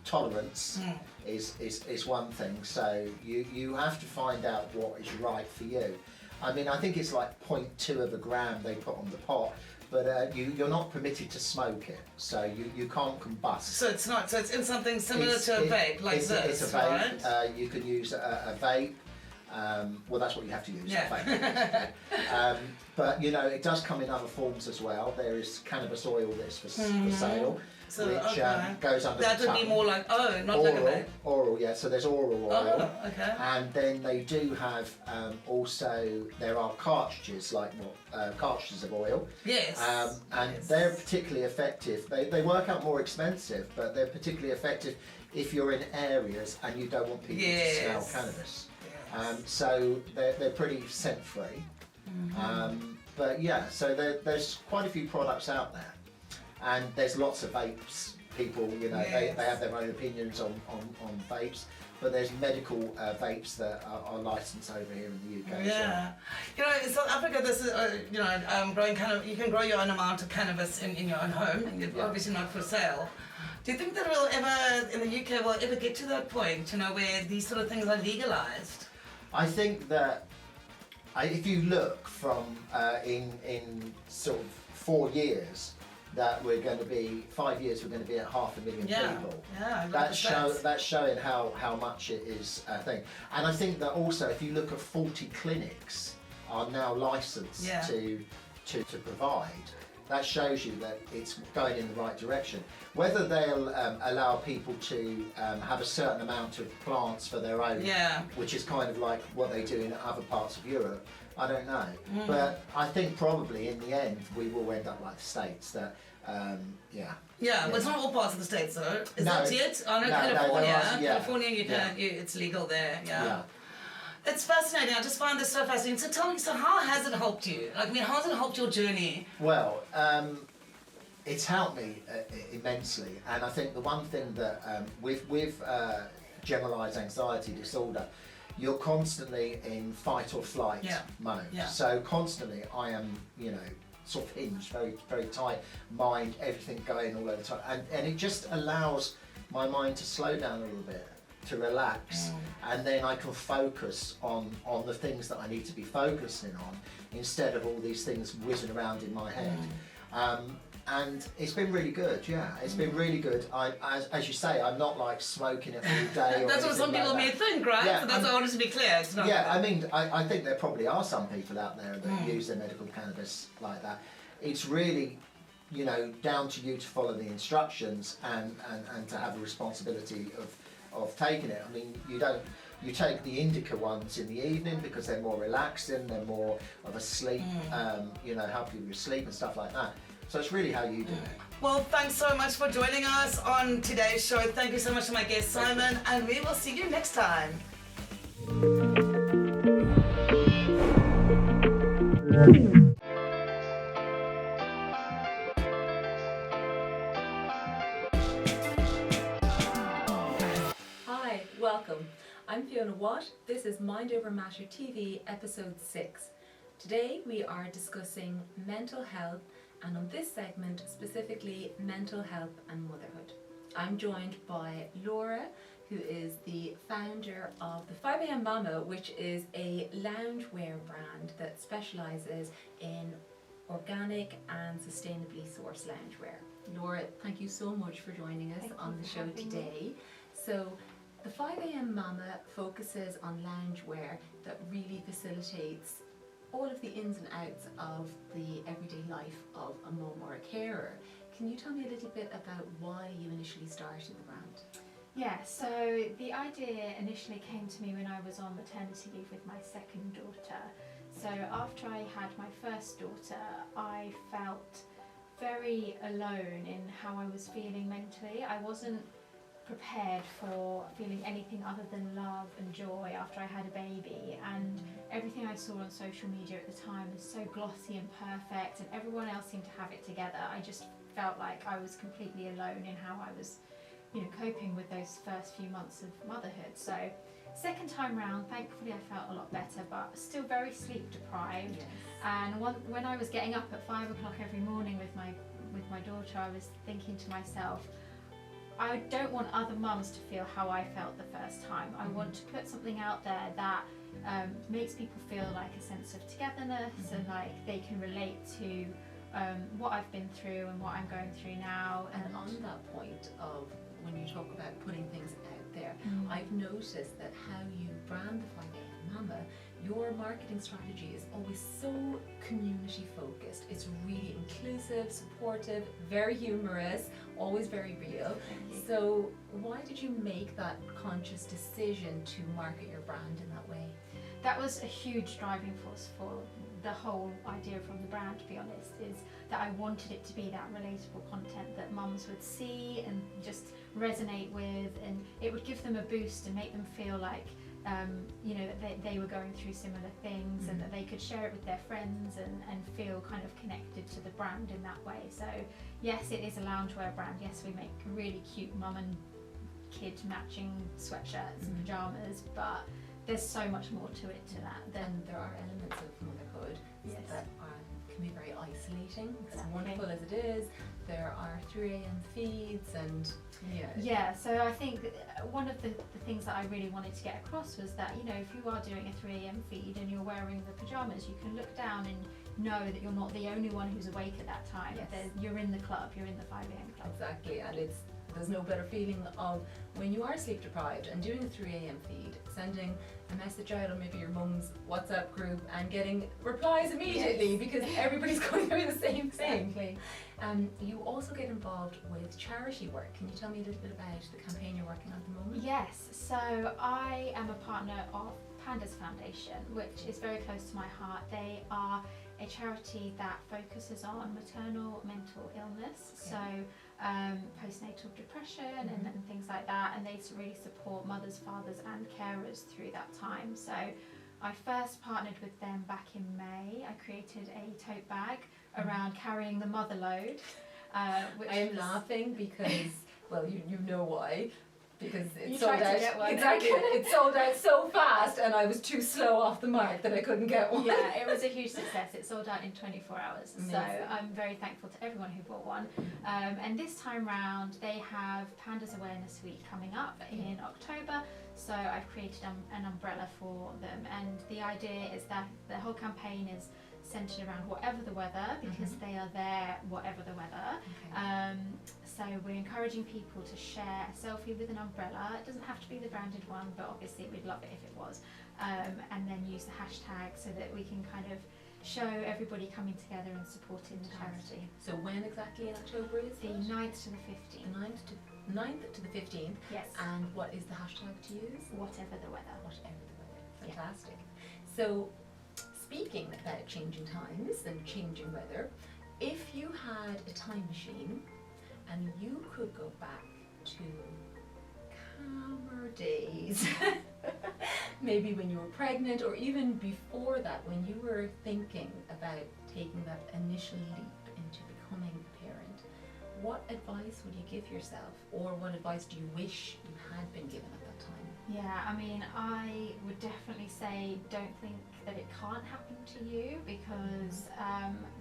Speaker 12: tolerance is one thing. So you have to find out what is right for you. I mean, I think it's like 0.2 of a gram they put on the pot, but you're not permitted to smoke it, so you can't combust.
Speaker 11: So it's not. So it's in something similar to a vape, like this,
Speaker 12: it's a vape.
Speaker 11: right?
Speaker 12: You can use a vape. Well, that's what you have to use.
Speaker 11: Yeah.
Speaker 12: A vape. But it does come in other forms as well. There is cannabis oil that's for sale.
Speaker 11: So,
Speaker 12: which goes under
Speaker 11: that
Speaker 12: the tongue.
Speaker 11: would be more like, not
Speaker 12: oral,
Speaker 11: like a vape.
Speaker 12: Oral, yeah, so there's oral oil.
Speaker 11: Oh, okay.
Speaker 12: And then they do have also, there are cartridges, like cartridges of oil.
Speaker 11: Yes.
Speaker 12: And
Speaker 11: Yes.
Speaker 12: they're particularly effective. They work out more expensive, but they're particularly effective if you're in areas and you don't want people to smell cannabis.
Speaker 11: Yes.
Speaker 12: So they're pretty scent-free. But yeah, so there's quite a few products out there. And there's lots of vapes. People, they have their own opinions on vapes, but there's medical vapes that are licensed over here in the UK as well.
Speaker 11: In South Africa, this is, growing you can grow your own amount of cannabis in your own home, and it's obviously not for sale. Do you think that we'll ever, in the UK, we'll ever get to that point, where these sort of things are legalised?
Speaker 12: I think that if you look from in sort of 4 years, that we're going to be 5 years, we're going to be at 500,000 people.
Speaker 11: Yeah,
Speaker 12: that's showing how much it is a thing. And I think that also, if you look at 40 clinics are now licensed to provide, that shows you that it's going in the right direction. Whether they'll allow people to have a certain amount of plants for their own, which is kind of like what they do in other parts of Europe, I don't know. But I think probably in the end we will end up like the States. That
Speaker 11: but it's not all parts of the States though. Is that it? I know California. California, it's legal there. Yeah. It's fascinating. I just find this so fascinating. So tell me, how has it helped you? How has it helped your journey?
Speaker 12: Well, it's helped me immensely, and I think the one thing that with generalised anxiety disorder, you're constantly in fight or flight mode. So constantly, I am, sort of hinged, very, very tight mind, everything going all over the time, and it just allows my mind to slow down a little bit, to relax, and then I can focus on the things that I need to be focusing on instead of all these things whizzing around in my head. And it's been really good, it's been really good. As you say, I'm not like smoking it all day.
Speaker 11: That's what some people may think, right? So that's what I wanted to be clear. It's not
Speaker 12: I think there probably are some people out there that use their medical cannabis like that. It's really, down to you to follow the instructions and to have a responsibility of taking it. I mean, you take the indica ones in the evening because they're more relaxing, they're more of a sleep, help you with your sleep and stuff like that. So it's really how you do it.
Speaker 11: Well, thanks so much for joining us on today's show. Thank you so much to my guest Simon, and we will see you next time.
Speaker 8: Hi, welcome. I'm Fiona Watt. This is Mind Over Matter TV, episode 6. Today we are discussing mental health, and on this segment specifically mental health and motherhood. I'm joined by Laura, who is the founder of the 5am Mama, which is a loungewear brand that specialises in organic and sustainably sourced loungewear. Laura, thank you so much for joining us on the show today. So the 5am Mama focuses on loungewear that really facilitates all of the ins and outs of the everyday life of a mum or a carer. Can you tell me a little bit about why you initially started the brand?
Speaker 13: Yeah, so the idea initially came to me when I was on maternity leave with my second daughter. So after I had my first daughter, I felt very alone in how I was feeling mentally. I wasn't prepared for feeling anything other than love and joy after I had a baby, and everything I saw on social media at the time was so glossy and perfect, and everyone else seemed to have it together. I just felt like I was completely alone in how I was, coping with those first few months of motherhood. So second time round, thankfully I felt a lot better, but still very sleep deprived.
Speaker 8: Yes.
Speaker 13: And when I was getting up at 5 o'clock every morning with my daughter, I was thinking to myself, I don't want other mums to feel how I felt the first time. I want to put something out there that makes people feel like a sense of togetherness and like they can relate to what I've been through and what I'm going through now.
Speaker 8: And on that point of when you talk about putting things out there, I've noticed that how you brand the 5am Mama, your marketing strategy is always so community focused. It's really inclusive, supportive, very humorous,
Speaker 14: always very real. So why did you make that conscious decision to market your brand in that way?
Speaker 13: That was a huge driving force for the whole idea from the brand, to be honest, is that I wanted it to be that relatable content that mums would see and just resonate with, and it would give them a boost and make them feel like you know, that they were going through similar things, and that they could share it with their friends and feel kind of connected to the brand in that way. So yes, it is a loungewear brand. Yes, we make really cute mum and kid matching sweatshirts and pajamas, but there's so much more to it to that.
Speaker 14: Then there are elements of motherhood that can be very isolating. As wonderful as it is, there are 3 a.m. feeds and
Speaker 13: yeah. So I think one of the things that I really wanted to get across was that, you know, if you are doing a 3 a.m. feed and you're wearing the pajamas, you can look down and know that you're not the only one who's awake at that time. You're in the club, you're in the 5 a.m. club.
Speaker 14: Exactly, and there's no better feeling of when you are sleep deprived and doing a 3 a.m. feed, sending a message out on maybe your mum's WhatsApp group and getting replies immediately because everybody's going through the same thing.
Speaker 13: Exactly.
Speaker 14: You also get involved with charity work. Can you tell me a little bit about the campaign you're working on at the moment?
Speaker 13: Yes, so I am a partner of Pandas Foundation, which is very close to my heart. They are a charity that focuses on maternal mental illness, so postnatal depression and things like that, and they really support mothers, fathers and carers through that time. So I first partnered with them back in May. I created a tote bag around carrying the mother load. Which
Speaker 14: I am laughing because, well, you know why. Because
Speaker 13: you
Speaker 14: it sold
Speaker 13: tried
Speaker 14: out.
Speaker 13: to get one.
Speaker 14: Exactly, it sold out so fast, and I was too slow off the mark that I couldn't get one.
Speaker 13: Yeah, it was a huge success. It sold out in 24 hours.
Speaker 14: Amazing.
Speaker 13: So I'm very thankful to everyone who bought one. And this time round, they have Pandas Awareness Week coming up in October. So I've created an umbrella for them, and the idea is that the whole campaign is centered around whatever the weather, because they are there whatever the weather. So we're encouraging people to share a selfie with an umbrella. It doesn't have to be the branded one, but obviously we'd love it if it was. And then use the hashtag so that we can kind of show everybody coming together and supporting the charity.
Speaker 14: So when exactly in October is
Speaker 13: the 9th to the 15th.
Speaker 14: The 9th to the 15th.
Speaker 13: Yes.
Speaker 14: And what is the hashtag to use?
Speaker 13: Whatever the weather.
Speaker 14: Whatever the weather. Fantastic. So speaking about changing times and changing weather, if you had a time machine and you could go back to calmer days, maybe when you were pregnant or even before that, when you were thinking about taking that initial leap into becoming a parent, what advice would you give yourself, or what advice do you wish you had been given at that time?
Speaker 13: Yeah, I mean, I would definitely say don't think that it can't happen to you, because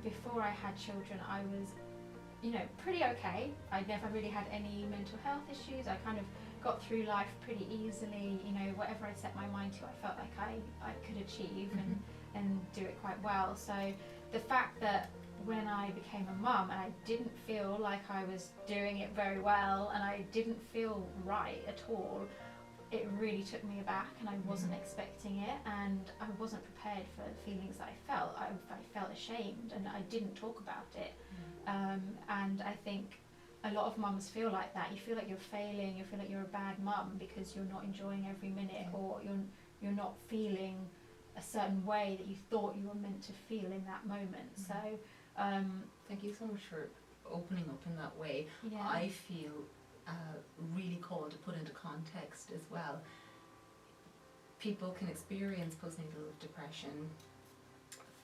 Speaker 13: before I had children I was, you know, pretty okay. I never really had any mental health issues. I kind of got through life pretty easily. You know, whatever I set my mind to, I felt like I could achieve and do it quite well. So the fact that when I became a mum and I didn't feel like I was doing it very well and I didn't feel right at all, it really took me aback, and I wasn't expecting it, and I wasn't prepared for the feelings that I felt. I felt ashamed and I didn't talk about it. And I think a lot of mums feel like that. You feel like you're failing, you feel like you're a bad mum because you're not enjoying every minute, or you're not feeling a certain way that you thought you were meant to feel in that moment. So
Speaker 14: thank you so much for opening up in that way.
Speaker 13: Yeah.
Speaker 14: I feel really called to put into context as well. People can experience postnatal depression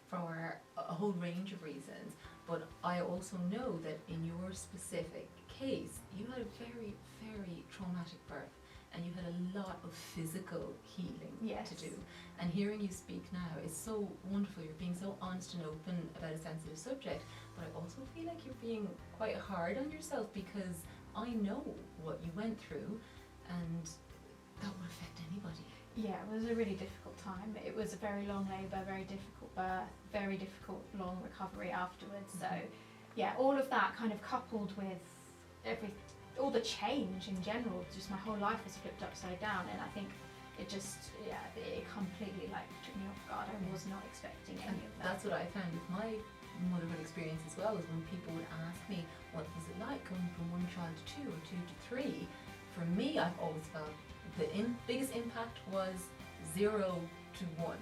Speaker 14: for a whole range of reasons, but I also know that in your specific case, you had a very, very traumatic birth, and you had a lot of physical healing to do. And hearing you speak now is so wonderful. You're being so honest and open about a sensitive subject, but I also feel like you're being quite hard on yourself, because I know what you went through, and that would affect anybody.
Speaker 13: Yeah, it was a really difficult time. It was a very long labour, very difficult birth, very difficult long recovery afterwards. So yeah, all of that kind of coupled with all the change in general, just my whole life was flipped upside down, and I think it just, it completely like took me off guard. I was not expecting any of that.
Speaker 14: That's what I found with my motherhood experience as well, is when people would ask me, what was it like going from 1 child to 2 or 2 to 3? For me, I've always felt the biggest impact was 0 to 1.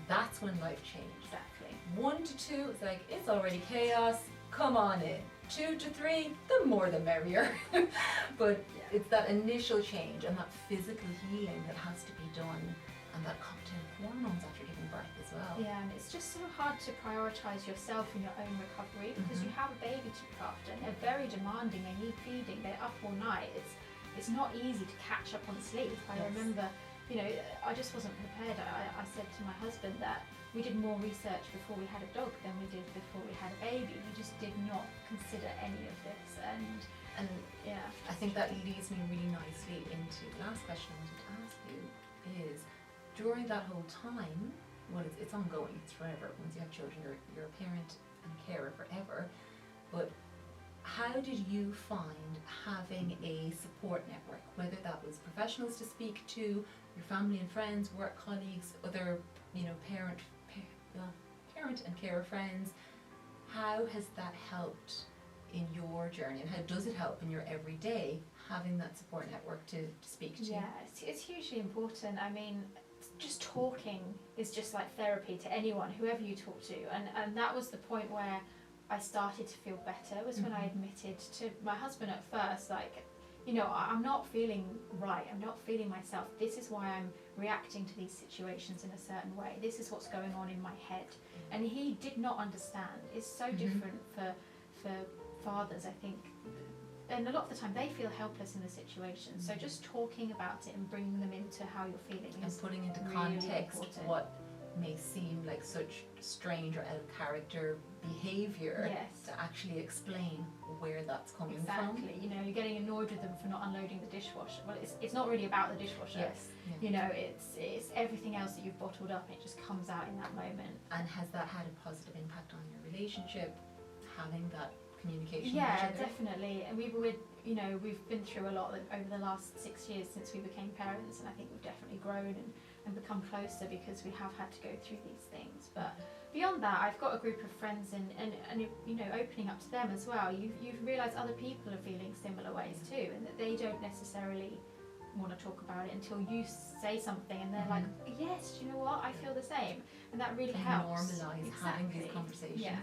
Speaker 14: That's when life changed.
Speaker 13: Exactly.
Speaker 14: 1 to 2, it's like, it's already chaos, come on in. 2 to 3, the more the merrier. But it's that initial change and that physical healing that has to be done, and that cocktail of hormones after giving birth as well.
Speaker 13: Yeah, and it's just so hard to prioritise yourself in your own recovery because you have a baby to look after and they're very demanding, they need feeding, they're up all night. It's not easy to catch up on sleep. I remember, you know, I just wasn't prepared. I said to my husband that we did more research before we had a dog than we did before we had a baby. We just did not consider any of this, and yeah.
Speaker 14: I think that leads me really nicely into the last question I wanted to ask you is, during that whole time, well, it's ongoing, it's forever. Once you have children, you're a parent and a carer forever. But how did you find having a support network, whether that was professionals to speak to, your family and friends, work colleagues, other, you know, parent and carer friends? How has that helped in your journey, and how does it help in your everyday, having that support network to speak to?
Speaker 13: Yeah, it's hugely important. I mean, just talking is just like therapy to anyone, whoever you talk to, and that was the point where I started to feel better, was when I admitted to my husband at first, like, you know, I'm not feeling right, I'm not feeling myself, this is why I'm reacting to these situations in a certain way, this is what's going on in my head. And he did not understand. It's so different for fathers, I think, and a lot of the time they feel helpless in the situation. So just talking about it and bringing them into how you're feeling
Speaker 14: and
Speaker 13: is
Speaker 14: putting into
Speaker 13: really
Speaker 14: context
Speaker 13: important.
Speaker 14: what may seem like such strange or out of character behaviour, to actually explain where that's coming from.
Speaker 13: Exactly. You know, you're getting annoyed with them for not unloading the dishwasher. Well, it's not really about the dishwasher.
Speaker 14: Yes.
Speaker 13: You know, it's everything else that you've bottled up, and it just comes out in that moment.
Speaker 14: And has that had a positive impact on your relationship, having that communication?
Speaker 13: Yeah,
Speaker 14: with each other?
Speaker 13: definitely. And we've been through a lot over the last 6 years since we became parents, and I think we've definitely grown and become closer because we have had to go through these things. But beyond that, I've got a group of friends, and you know, opening up to them as well. You've realised other people are feeling similar ways too, and that they don't necessarily want to talk about it until you say something, and they're like, yes, you know what, I feel the same, and that really helps.
Speaker 14: Normalise having these conversations.
Speaker 13: Yeah.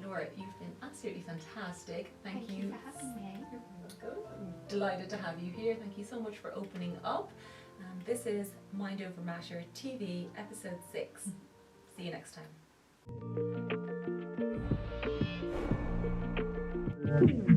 Speaker 14: Laura, you've been absolutely fantastic. Thank
Speaker 13: you for having me.
Speaker 14: You're welcome. I'm delighted to have you here. Thank you so much for opening up. This is Mind Over Matter TV, episode 6. See you next time.